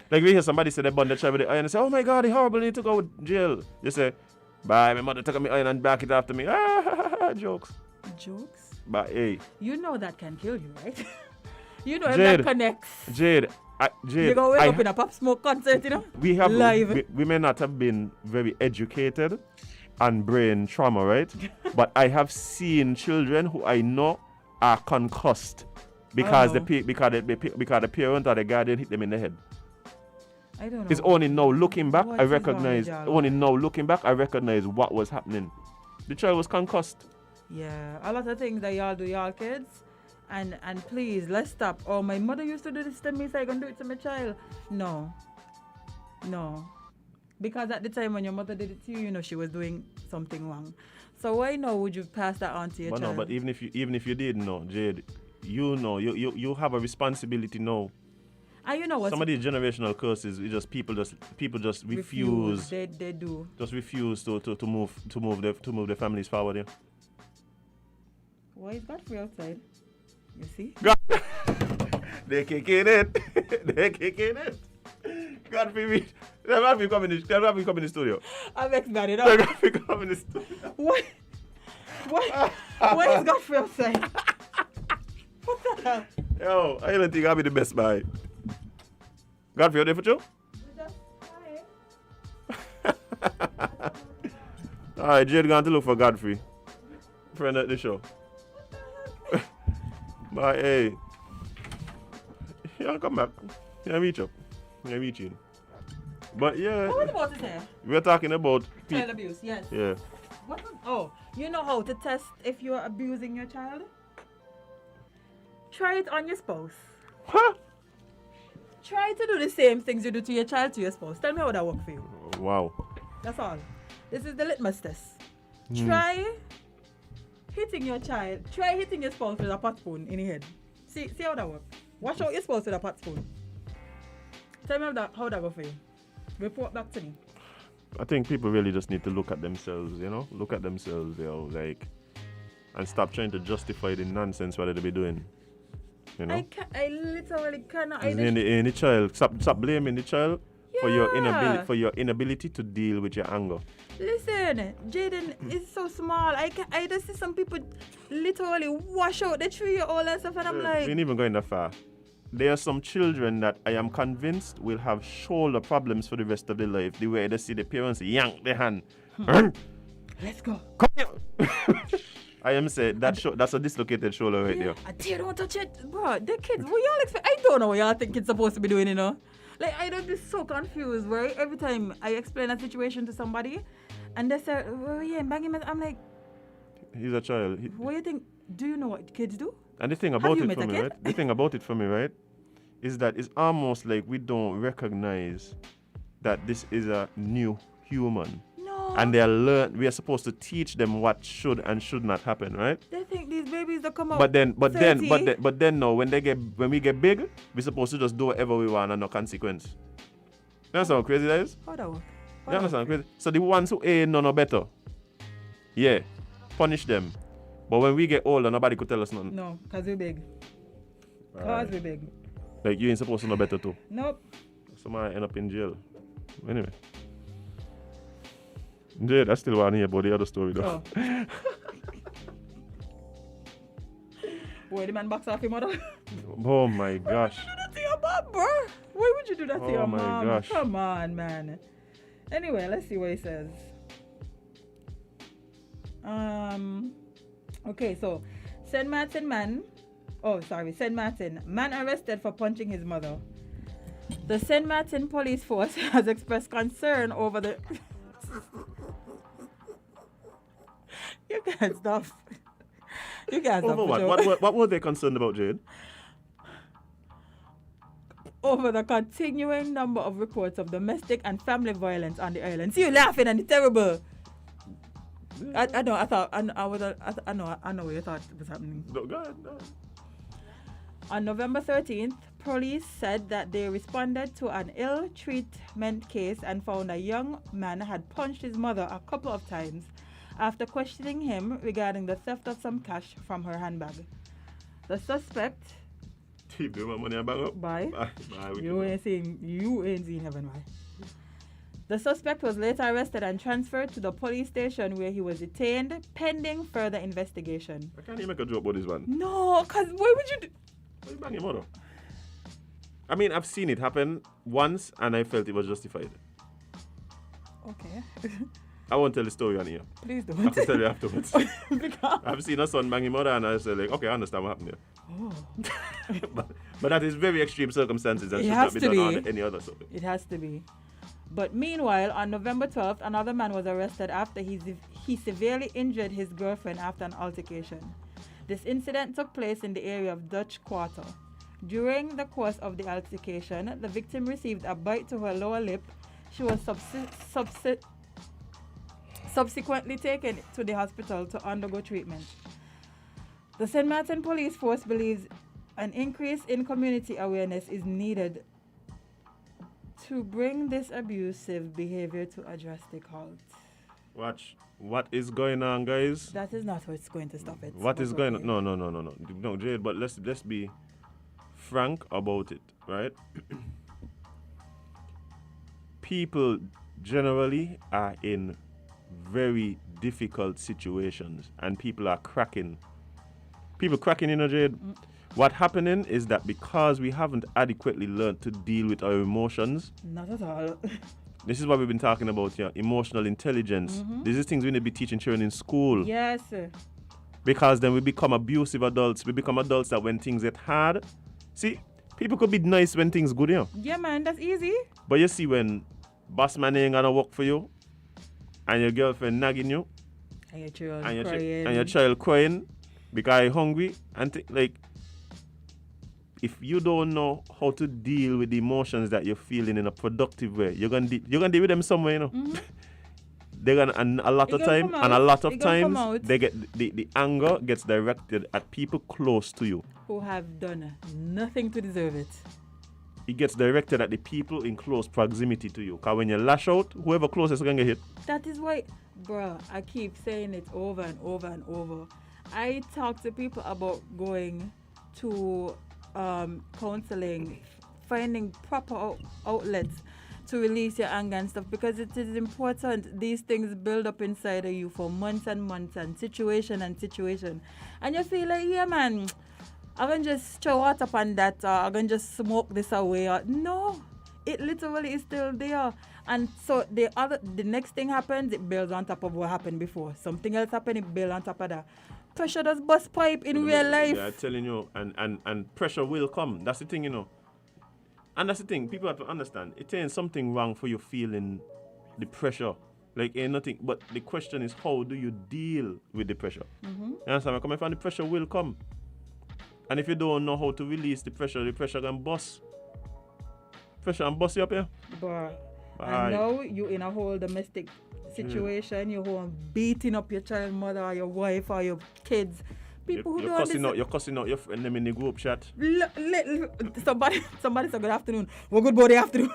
Like we hear somebody say they burned the child with the iron and say, oh my God, it's horrible, need to go to jail. You say, bye, my mother took my iron and back it after me. Jokes. Jokes? But hey. You know that can kill you, right? You know if that connects. Jade. You go wake up in a Pop Smoke concert, you know? We may not have been very educated on brain trauma, right? But I have seen children who I know are concussed because the parent or the guardian hit them in the head. I don't know. It's only now looking back, I recognize what was happening. The child was concussed. Yeah, a lot of things that y'all do, y'all kids. And please, let's stop. Oh, my mother used to do this to me, so I can do it to my child. No. Because at the time when your mother did it to you, you know she was doing something wrong. So why now would you pass that on to your child? No, but even if you did know, Jade, you know, you have a responsibility now. And you know what? Some of these generational curses, people just refuse. They do. Just refuse to move their families forward. Yeah. Why is Godfrey outside? You see? They're kicking it. They're kicking it. Godfrey, Godfrey come in the studio. I'm excited. Godfrey come in the studio. What? Why is Godfrey outside? What the hell? Yo, I don't think I'll be the best buy. Godfrey, you there for you? Alright, Jade going to look for Godfrey. Friend at the show. But hey. Yeah, come back. Yeah, meet you. Yeah, meet you. But yeah. What was about to say? We're talking about Child abuse, yes. Yeah. What was, oh, you know how to test if you're abusing your child? Try it on your spouse. Huh? Try to do the same things you do to your child to your spouse. Tell me how that works for you. Wow. That's all. This is the litmus test. Try hitting your child. Try hitting your spouse with a pot spoon in the head. See how that works. Wash out your spouse with a pot spoon. Tell me how that go for you. Report back to me. I think people really just need to look at themselves, Look at themselves, and stop trying to justify the nonsense what they be doing. I literally cannot. The child. Stop blaming the child for your inability to deal with your anger. Listen, Jaden is so small. I just see some people literally wash out the 3-year-old and stuff, and I'm like, we ain't even going that far. There are some children that I am convinced will have shoulder problems for the rest of their life. The way they see the parents yank their hand. Let's go. Come here. I am saying that's a dislocated shoulder right there. I dare don't touch it, bro. The kids, what y'all expect? I don't know what y'all think kids supposed to be doing, Like, I don't be so confused, right? Every time I explain a situation to somebody, and they say, "Oh yeah, bang him," I'm like, he's a child. What do you think? Do you know what kids do? And the thing about it for me, right? The thing about it for me, right, is that it's almost like we don't recognize that this is a new human. No. And we are supposed to teach them what should and should not happen, right? They think these babies that come out. But then no, when we get big, we're supposed to just do whatever we want and no consequence. You understand how crazy that is? How that work? You understand crazy? So the ones who ain't no better, yeah, punish them. But when we get older, nobody could tell us nothing. No, because we're big. Because we're big. Like, you ain't supposed to know better too. Nope. Somebody end up in jail. Anyway. Yeah, that's still one here about the other story though. Oh. Boy, the man box off your mother. Oh my gosh. Why would you do that to your mom, bro? Why would you do that to your mom? Oh my gosh. Come on, man. Anyway, let's see what he says. Okay, so St. Martin man arrested for punching his mother. The St. Martin police force has expressed concern over the You can't stop. You can't stop. Over what? What were they concerned about, Jade? Over the continuing number of reports of domestic and family violence on the island. See you laughing and it's terrible. I know what you thought was happening. No, go ahead. No. On November 13th, police said that they responded to an ill treatment case and found a young man had punched his mother a couple of times after questioning him regarding the theft of some cash from her handbag. The suspect... Keep doing my money and bang up. Bye. You ain't seen heaven, bye. The suspect was later arrested and transferred to the police station where he was detained pending further investigation. I can't even make a joke about this one. No, because why would you do... Why you bang your mother? I mean, I've seen it happen once and I felt it was justified. Okay. I won't tell the story on here. Please don't. I'll tell you afterwards. Because... I've seen a son bang his mother and I said, like, okay, I understand what happened there. Oh. but that is very extreme circumstances and should not be done on any other subject. It has to be. But meanwhile, on November 12th, another man was arrested after he severely injured his girlfriend after an altercation. This incident took place in the area of Dutch Quarter. During the course of the altercation, the victim received a bite to her lower lip. She was subsequently taken to the hospital to undergo treatment. The St. Martin Police Force believes an increase in community awareness is needed to bring this abusive behavior to a drastic halt. Watch. What is going on, guys? That is not what's going to stop it. What is going on? okay. No, Jade, but let's be frank about it, right? People generally are in very difficult situations and people are cracking. People cracking, Jade. What happening is that because we haven't adequately learned to deal with our emotions, Not at all. this is what we've been talking about here, emotional intelligence. These are things we need to be teaching children in school. Yes. Because then we become abusive adults. We become adults that when things get hard, see, people could be nice when things good, Yeah, man, that's easy. But you see when boss man ain't gonna work for you, and your girlfriend nagging you, And your child and crying. and your child crying because you're hungry, and like, if you don't know how to deal with the emotions that you're feeling in a productive way, you're gonna deal with them somewhere, They're gonna, and a lot of time, and a lot of times, they get the anger gets directed at people close to you. Who have done nothing to deserve it. It gets directed at the people in close proximity to you. Because when you lash out, whoever closest is gonna get hit. That is why, bruh, I keep saying it over and over and over. I talk to people about going to counseling, finding proper outlets to release your anger and stuff, because it is important. These things build up inside of you for months and months and situation. And you feel like, yeah, man, I'm going to just throw water upon that, or I'm going to just smoke this away. Or, no, it literally is still there. And so the next thing happens, it builds on top of what happened before. Something else happened, it builds on top of that. Pressure does bust pipe in real life. Yeah, I'm telling you, and pressure will come. That's the thing, And that's the thing, people have to understand. It ain't something wrong for you feeling the pressure. Like, ain't nothing. But the question is, how do you deal with the pressure? You understand? Coming from the pressure will come. And if you don't know how to release the pressure can bust. Pressure and bust you up here. But and now you in a whole domestic situation, you're home beating up your child mother or your wife or your kids. People who don't you're cussing out your friend them in the group chat. Somebody said good afternoon. Well, good body afternoon.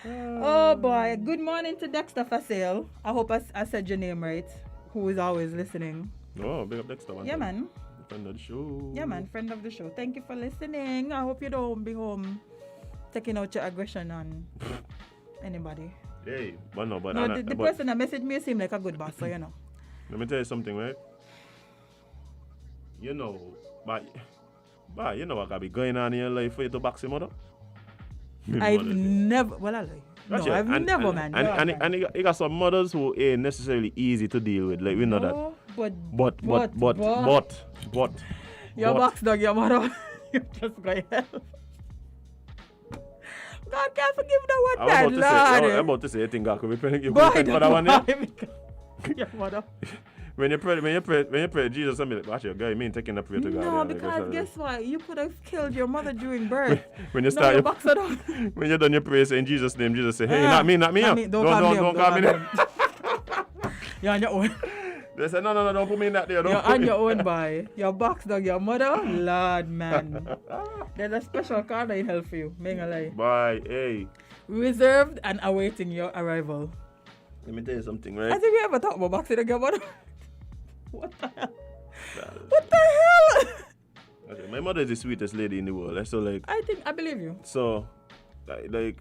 Oh boy. Good morning to Dexter for sale. I hope I said your name right. Who is always listening. Oh, big up Dexter. Yeah, man. Friend of the show. Yeah, man. Friend of the show. Thank you for listening. I hope you don't be home taking out your aggression on anybody. Hey, but the person that messaged me seemed like a good boss, so you know. Let me tell you something, right? But you know what could be going on in your life for you to box your mother? I've never, well, I lie. No, Gotcha. I've never, man. And you got some mothers who ain't necessarily easy to deal with. Like, we know that. But. Your box dog, your mother. You just go hell. God can't forgive that one, man, Lord. I'm about to say, I think God could be praying for that one, yeah? Your mother. When you pray Jesus, I'm like, actually, guy, you mean taking the prayer to God? No, because guess what? You could have killed your mother during birth. When you start, when you're done your prayer in Jesus' name, Jesus say, hey, not me. Don't call me. You're on your own. They say, no, don't put me in that there. You're on your own, boy. Your box dog, your mother, Lord, man. There's a special card in hell for you. Make a lie. Bye, hey. Reserved and awaiting your arrival. Let me tell you something, right? Has you ever talked about boxing dog, your mother? What the hell? What the hell? Okay, my mother is the sweetest lady in the world. So, like, I believe you. So, like,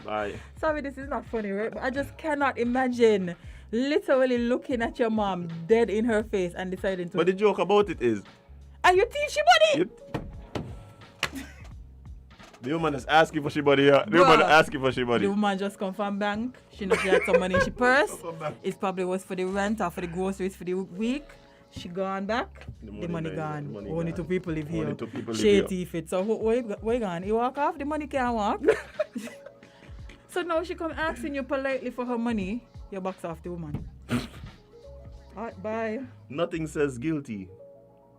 bye. Sorry, this is not funny, right? But I just cannot imagine literally looking at your mom dead in her face and deciding to. But the joke about it is. And you teach your body. The woman is asking for she body here. The woman asking for she body. The woman just come from bank. She knows she had some money in she purse. It probably was for the rent or for the groceries for the week. She gone back. The money gone. Only two people live here. Shady fit. So where you gone? You walk off? The money can't walk. So now she come asking you politely for her money. You box off the woman. Alright, bye. Nothing says guilty.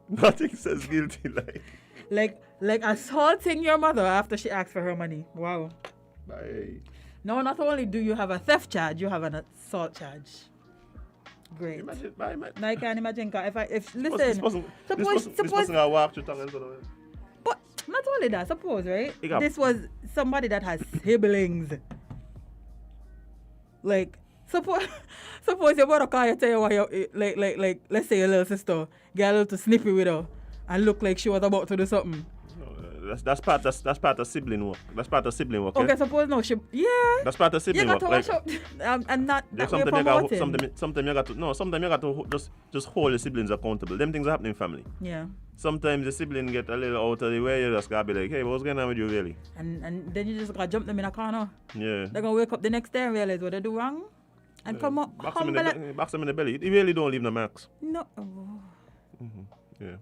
Nothing says guilty like assaulting your mother after she asked for her money. Wow. Bye. No, not only do you have a theft charge, you have an assault charge. Great. Imagine, now I can't imagine. If listen, this person walk through tongue and so on. But Not only that, suppose, right? He got- This was somebody that has siblings. Like, suppose your brother call you tell you what you, like, let's say your little sister get a little too snippy with her and look like she was about to do something. That's part of sibling work. That's part of sibling work. Okay, Yeah? suppose no, That's part of you sibling got work. to watch out and not that way Sometimes promoting. sometimes you got to just hold your siblings accountable. Them things are happening in family. Yeah. Sometimes the sibling get a little out of the way. You just gotta be like, hey, what's going on with you really? And then you just gotta jump them in a corner. Yeah. They're gonna wake up the next day and realize what they do wrong. And come up Box humble. them in the belly. He really don't leave no marks. No. Oh. Yeah.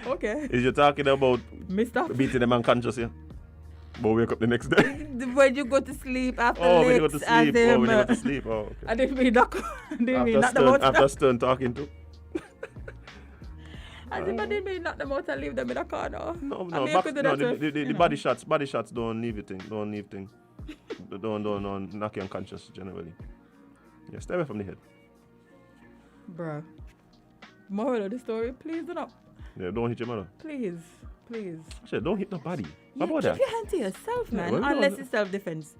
Okay. Is you talking about Mister. beating them unconscious here? But wake up the next day. When you go to sleep after When you go late, to as sleep. him, When you go to sleep. Oh, okay. I didn't mean that. I didn't mean not the After, most. after Stern talking to. I didn't mean not the most and leave them in a corner. No, I no, mean, you back, could do no. that The with, body shots don't leave it thing. Don't leave thing. don't knock you unconscious generally. Yeah, stay away from the head. Bruh. Moral of the story, please do not. Yeah, don't hit your mother. Please. Shit, don't hit nobody. Yeah, What about keep that? your hand to yourself, man. well, no, unless no. it's self-defense.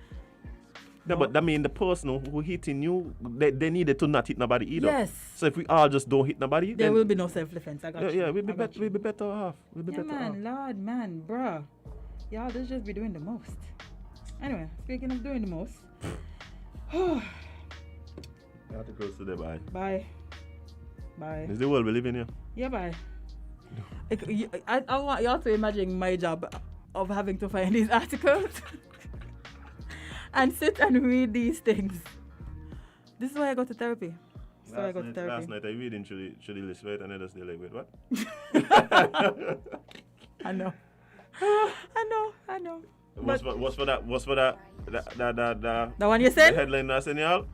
Yeah, but that mean the person who hitting you, they needed to not hit nobody either. Yes. So if we all just don't hit nobody, There then will be no self-defense. I got you. we'll be I got you. better off. We'll be Yeah, better off. man, Lord, man, bruh. Y'all just be doing the most. Anyway, speaking of doing the most. Articles today, bye. Bye. Is the world we live in here? Yeah, bye. I want y'all to imagine my job of having to find these articles and sit and read these things. This is why I go to therapy. Last night I reading through the list, right? And I just like, wait, what? I know. What's for that? The one you The said? headline I sent y'all?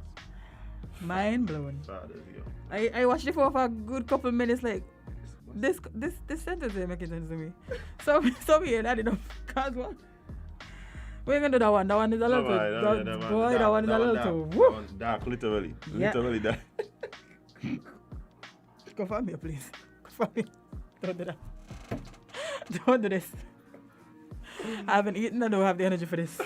Mind blown. Fathers, yeah. I watched it for a good couple minutes, like this sentence ain't making sense to me. So weird, I didn't know. Cause what? We're gonna do that one. That one is a little too. That one is a little too. Woo. Dark, literally. Yeah. Literally dark. Confirm me, please. Confirm me. Don't do that. Don't do this. I haven't eaten. I don't have the energy for this.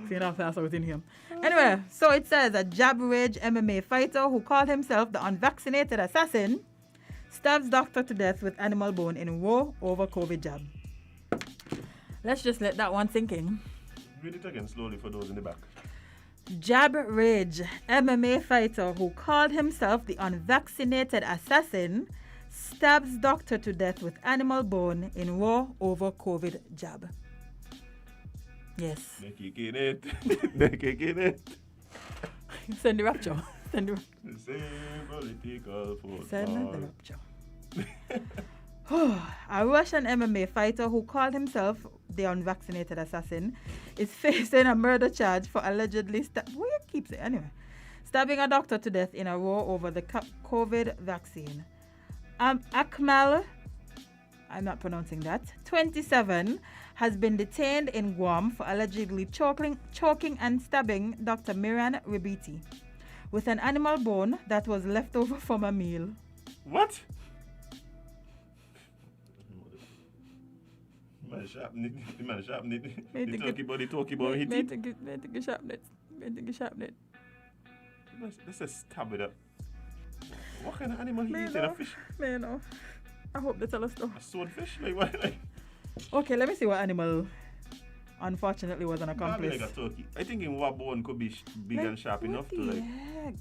Seeing how fast I was in here. Anyway, so it says a jab rage MMA fighter who called himself the unvaccinated assassin stabs doctor to death with animal bone in war over COVID jab. Let's just let that one sink in. Read it again slowly for those in the back. Jab rage MMA fighter who called himself the unvaccinated assassin stabs doctor to death with animal bone in war over COVID jab. Yes. They're kicking it. They're kicking it. Send the rapture. Send the The same political football. Send the rapture. A Russian MMA fighter who called himself the unvaccinated assassin is facing a murder charge for allegedly stabbing a doctor to death in a war over the COVID vaccine. Akmal, I'm not pronouncing that, 27, has been detained in Guam for allegedly choking and stabbing Dr. Miran Ribiti with an animal bone that was left over from a meal. What? Man sharpen it. The talkie body hit it. Man take a sharpen it. Let's just stab it up. What kind of animal he eating? A fish? Man, no. I hope they tell us though. A swordfish? Like what? Like? Okay, let me see what animal unfortunately was an accomplice. Like a turkey. I think in what bone could be big and sharp enough to like. Heck?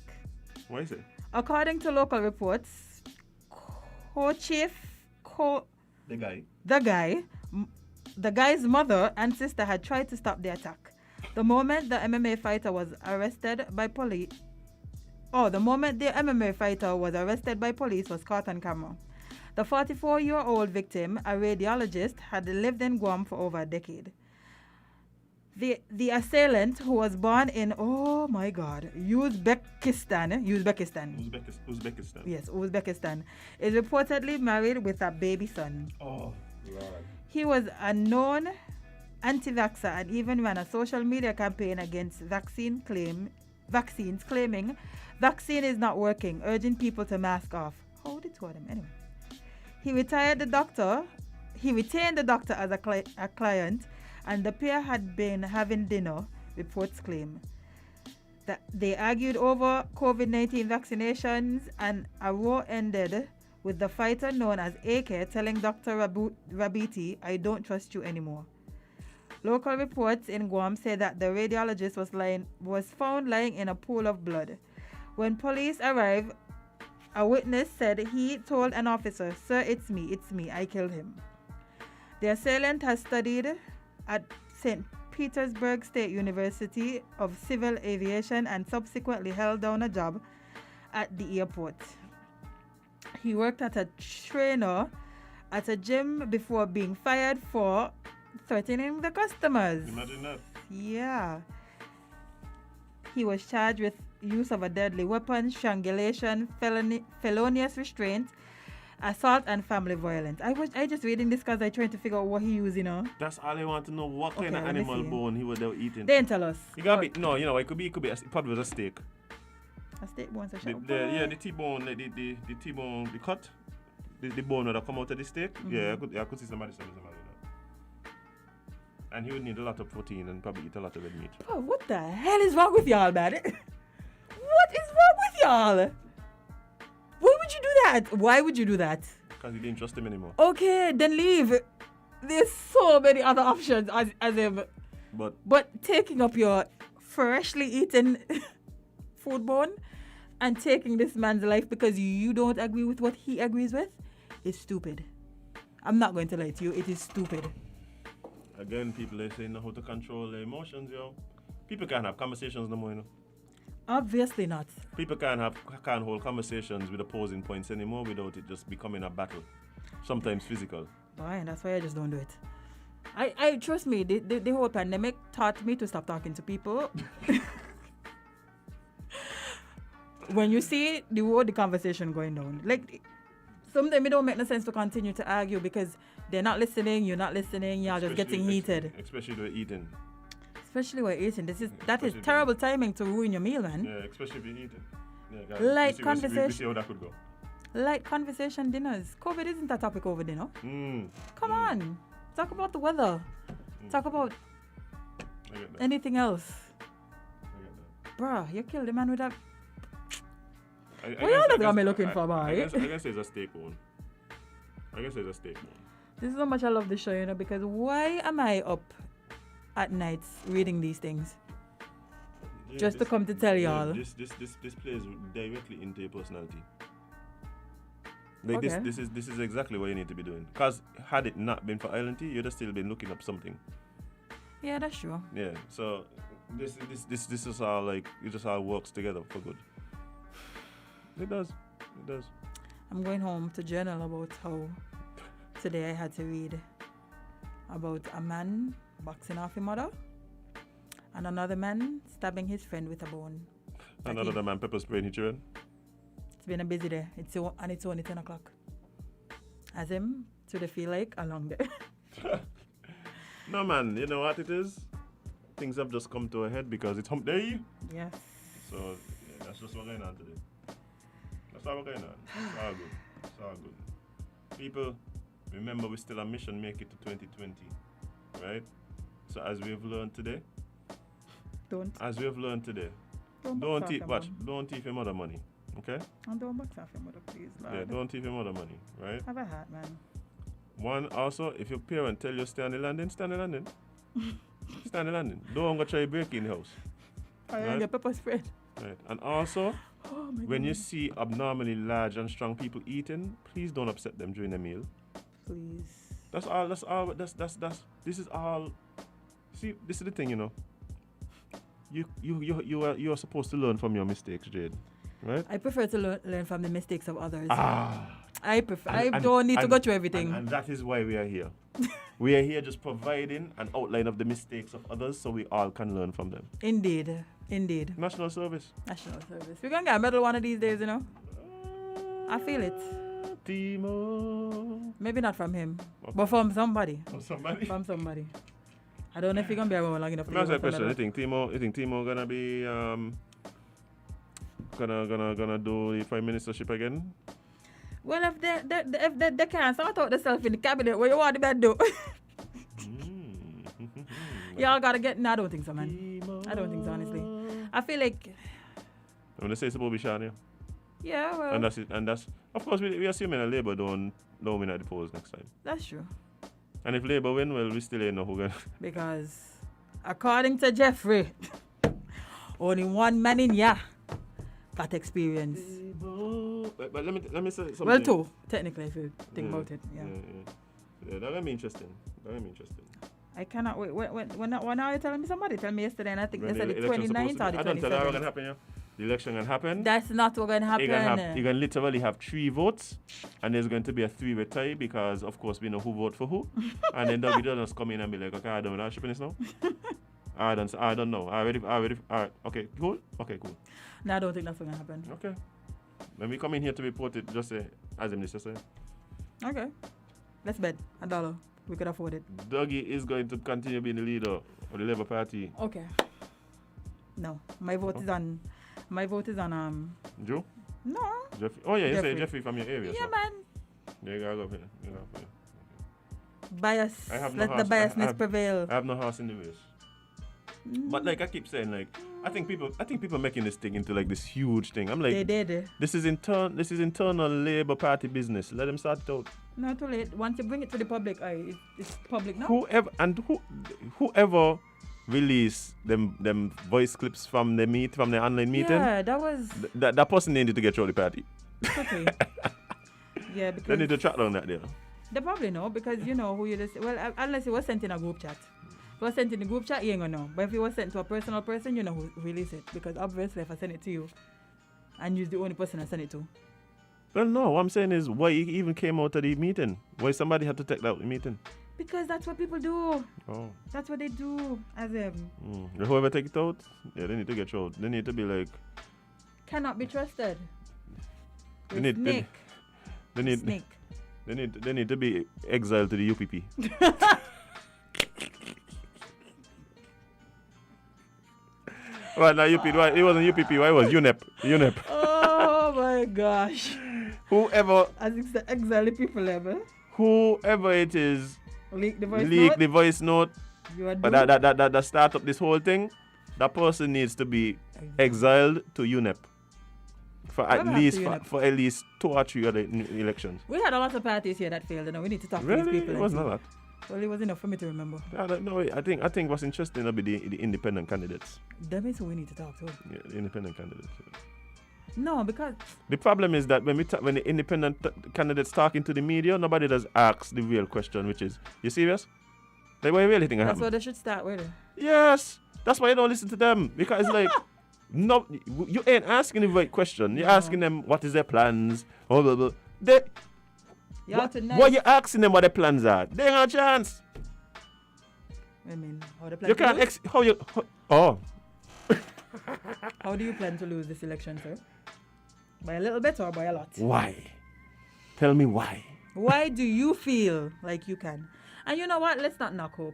What is it? According to local reports, the guy's mother and sister had tried to stop the attack. The moment the MMA fighter was arrested by police, was caught on camera. The 44-year-old victim, a radiologist, had lived in Guam for over a decade. The assailant, who was born in, Uzbekistan. Yes, Uzbekistan, is reportedly married with a baby son. Oh, Lord. He was a known anti-vaxxer and even ran a social media campaign against vaccine vaccines, claiming vaccine is not working, urging people to mask off. How did two of them? Anyway. He retained the doctor as a client, and the pair had been having dinner, reports claim. That they argued over COVID-19 vaccinations, and a row ended with the fighter known as AK telling Dr. Rabiti, "I don't trust you anymore." Local reports in Guam say that the radiologist was found lying in a pool of blood. When police arrived, a witness said he told an officer, "Sir, it's me, I killed him." The assailant has studied at St. Petersburg State University of Civil Aviation and subsequently held down a job at the airport. He worked as a trainer at a gym before being fired for threatening the customers. Imagine that. Yeah. He was charged with use of a deadly weapon, strangulation, felonious restraint, assault, and family violence. I just reading this because I trying to figure out what he used, you know. That's all I want to know. What kind of animal bone he was eating? They didn't tell us. He got it. No, it could be. It probably was a steak. A steak bone, the T-bone, the T-bone, the cut, the bone that come out of the steak. Mm-hmm. Yeah, I could see somebody saying something like that. And he would need a lot of protein and probably eat a lot of red meat. Oh, what the hell is wrong with y'all, man? What is wrong with y'all? Why would you do that? Why would you do that? Because you didn't trust him anymore. Okay, then leave. There's so many other options as if. But taking up your freshly eaten food bone and taking this man's life because you don't agree with what he agrees with is stupid. I'm not going to lie to you. It is stupid. Again, people are saying how to control their emotions, yo. People can't have conversations no more, you know. Obviously not. People can't hold conversations with opposing points anymore without it just becoming a battle. Sometimes physical. Right, that's why I just don't do it. I trust me, the whole pandemic taught me to stop talking to people. When you see the conversation going down, like sometimes it don't make no sense to continue to argue because they're not listening, you're not listening, you're just getting heated. Especially when eating. Especially when eating. That is terrible timing to ruin your meal, man. Yeah, especially if you're eating. Yeah, guys, light conversation. We see how that could go. Light conversation dinners. COVID isn't a topic over dinner. Come on. Talk about the weather. Talk about anything else. Bruh, you killed the man with that. What y'all got me looking for, boy? I guess it's a steak bone. This is how much I love this show, you know, because why am I up at nights reading these things? Yeah, just to come to tell y'all. This plays directly into your personality. Like okay. This is exactly what you need to be doing. Because had it not been for Island Tea, you'd have still been looking up something. Yeah, that's true. Yeah, so this is all like it just all works together for good. It does. I'm going home to journal about how today I had to read about a man boxing off his mother and another man stabbing his friend with a bone. Another man pepper spraying his children. It's been a busy day. It's only 10 o'clock. As him, to the feel like a long day. No man, you know what it is? Things have just come to a head because it's hump day. Yes. So yeah, that's just what's going on today. That's all going on. It's all good. People, remember we're still on mission, make it to 2020. Right? So as we've learned today, don't thief your mother money. Okay? And don't box off your mother, please, Lord. Yeah, don't thief your mother money, right? Have a heart, man. One, also, if your parent tell you stand in the landing. Stand in the landing. Don't go try to break in the house. Right? Get pepper spread. Right. And also, when you see abnormally large and strong people eating, please don't upset them during the meal. Please. That's all. This is all. See, this is the thing, you know. You are supposed to learn from your mistakes, Jade. Right? I prefer to learn from the mistakes of others. I don't need to go through everything. And that is why we are here. We are here just providing an outline of the mistakes of others so we all can learn from them. Indeed. National service. We're going to get a medal one of these days, you know. I feel it. Timo. Maybe not from him, but from somebody. From somebody? I don't know if you're going to be around long enough to get a question. You think Timo going to be gonna do the prime ministership again? Well, if they can't sort out themselves in the cabinet, what you want the man do? Y'all gotta get. No, I don't think so, man. I don't think so, honestly. I feel like. I'm gonna say it's about Bishani. Yeah, well. And that's it. And that's, of course, we assuming that Labour don't win at the polls next time. That's true. And if Labour win, well, we still ain't know who gonna. Because according to Jeffrey, only one man in here got experience. But let me say something. Well, two, technically, if you think about it. Yeah, that's gonna be interesting. I cannot wait. When are you telling me somebody? Tell me yesterday, and I think When they said the the election's 29th or supposed the to be- I don't tell you what's 27th. gonna happen, yeah. The election gonna happen. That's not what's going to happen. You're gonna literally have 3 votes, and there's going to be a 3-way tie because, of course, we know who vote for who. And then we don't just come in and be like, okay, I don't know, shipping this now. I don't know. I already. All right. Okay, cool. No, I don't think that's what's going to happen. Okay. When we come in here to report it, just say, as the minister said. Okay. Let's bet $1. We could afford it. Dougie is going to continue being the leader of the Labour Party. Okay. No, my vote is on. Joe? No. Jeffrey. Oh yeah, you Jeffrey. say Jeffrey from your area. Yeah, so. man. There you go. Bias. I have no Let the horse. biasness prevail. I have no horse in the race. But like I keep saying, like I think people making this thing into like this huge thing. I'm like, They did. This is internal Labour Party business. Let them sort it out. Not too late. Once you bring it to the public, it's public now. Whoever release them voice clips from the online meeting. Yeah, that was. That person needed to get through the party. It's okay. Yeah, because They need to track down that there. they probably know because you know who you just. Well, unless it was sent in a group chat. If it was sent in the group chat, you ain't gonna know. But if it was sent to a personal person, you know who released it. Because obviously, if I send it to you, and you're the only person I send it to. Well, no. What I'm saying is, why it even came out of the meeting? Why somebody had to take out the meeting? Because that's what people do. Oh. That's what they do. As Whoever take it out, yeah, they need to get out. They need to be like. cannot be trusted. They need. Snake. They need. Snake. They need to be exiled to the UPP. Well, now UPP. Why it wasn't UPP? Why it was UNEP? Oh my gosh. Whoever. As it's the exile people level. Whoever it is. Leak the voice Leak note. the voice note. You are But doomed. that start up this whole thing. That person needs to be exiled to UNEP for What at happened least to UNEP? for at least 2 or 3 other elections. We had a lot of parties here that failed, and we need to talk to Really, these people. it and wasn't see. a lot. Well, it was enough for me to remember. No, I think what's interesting will be the independent candidates. That means who we need to talk to. Yeah, the independent candidates. No, because The problem is that when the independent candidates talking to the media, nobody does ask the real question, which is, you serious? Like, what you really think that's happened? what they should start with. Yes, that's why you don't listen to them, because it's like, no, you ain't asking the right question. You're asking them what is their plans. Blah, blah, blah. What you asking them what their plans are? They ain't got a chance. I mean, how, they plan You to can't lose? How do you plan to lose this election, sir? By a little bit or by a lot? Why? Tell me why. Why do you feel like you can? And you know what? Let's not knock hope.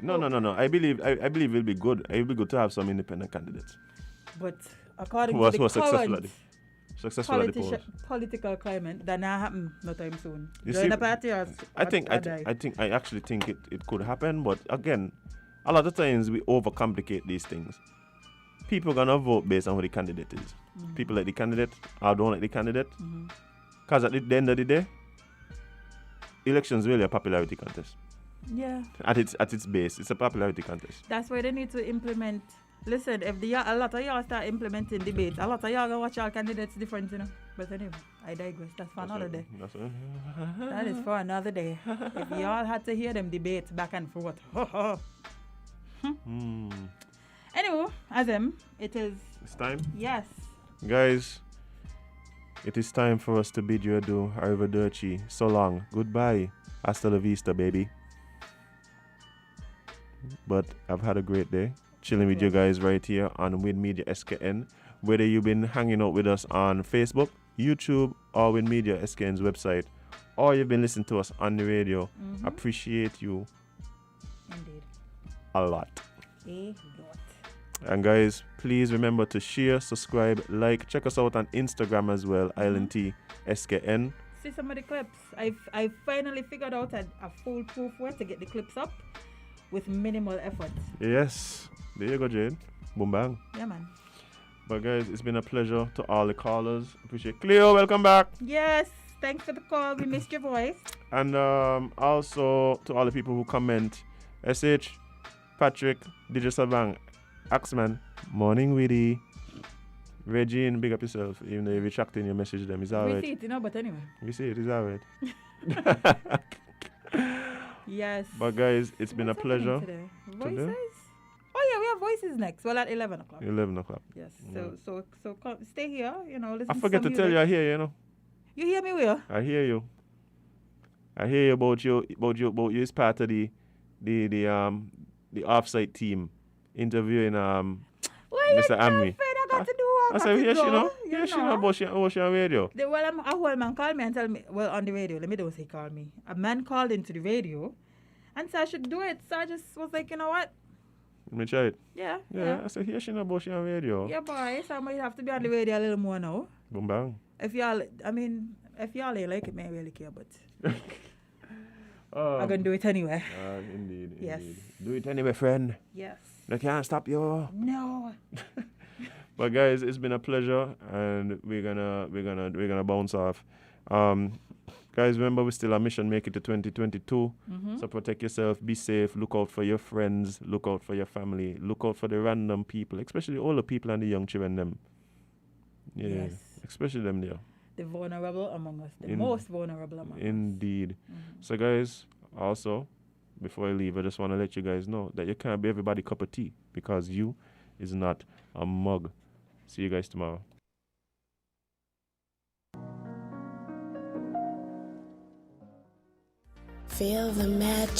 No. I believe it'll be good. It'll be good to have some independent candidates But according who are to the successful current at the polls. political climate, that not happen no time soon. You Join see, the party or I actually think it could happen, but again, a lot of times we overcomplicate these things. People gonna vote based on who the candidate is. People like the candidate or don't like the candidate. Because at the end of the day, elections really a popularity contest. Yeah. At its base, it's a popularity contest. That's why they need to implement. Listen, if a lot of y'all start implementing debates, a lot of y'all gonna watch our candidates different, you know. But anyway, I digress. That's for another day. That is for another day. If y'all had to hear them debates back and forth. Anyway, Azem, it is. It's time? Yes. Guys, it is time for us to bid you adieu. Arrivederci. So long. Goodbye. Hasta la vista, baby. But I've had a great day chilling with you guys right here on WINNMedia SKN. Whether you've been hanging out with us on Facebook, YouTube, or WINNMedia SKN's website, or you've been listening to us on the radio, appreciate you Indeed. a lot. A lot. And guys, please remember to share, subscribe, like. Check us out on Instagram as well, Island T SKN. See some of the clips. I finally figured out a foolproof way to get the clips up with minimal effort. Yes. There you go, Jade. Boom bang. Yeah, man. But guys, it's been a pleasure to all the callers. Appreciate Cleo, welcome back. Yes, thanks for the call. We missed your voice. And also to all the people who comment. SH, Patrick, Digital Bang, Axman, Morning Witty, Regine, big up yourself. Even though you're retracting your message to them, it's alright. We see it, but anyway. We see it, it's alright. Yes. But guys, it's been a pleasure. Today? Voices? Oh yeah, we have voices next. Well, at 11 o'clock. 11 o'clock. Yes. So come, stay here. Listen. I forget to tell you, I hear you. You hear me, Will? I hear you. I hear you about you as part of the offsite team interviewing Mr. Amri. I got to do I said, yes, she know about she on radio. A whole man called me and tell me, well, on the radio. Let me don't say call me. A man called into the radio and said I should do it. So I just was like, you know what? Let me try it. Yeah. I said, here she know about she on radio. Yeah, boy. So I might have to be on the radio a little more now. Boom bang. If y'all ain't like it, man, I really care, but I'm gonna do it anyway. Indeed. Yes. Do it anyway, friend. Yes. They can't stop you. No. But guys, it's been a pleasure, and we're gonna bounce off. Guys, remember, we're still on mission. Make it to 2022. So protect yourself. Be safe. Look out for your friends. Look out for your family. Look out for the random people, especially all the people and the young children. Them. Yeah. Yes. Especially them there. The vulnerable among us. The most vulnerable among us. Indeed. So guys, also, before I leave, I just want to let you guys know that you can't be everybody's cup of tea, because you is not a mug. See you guys tomorrow. Feel the magic.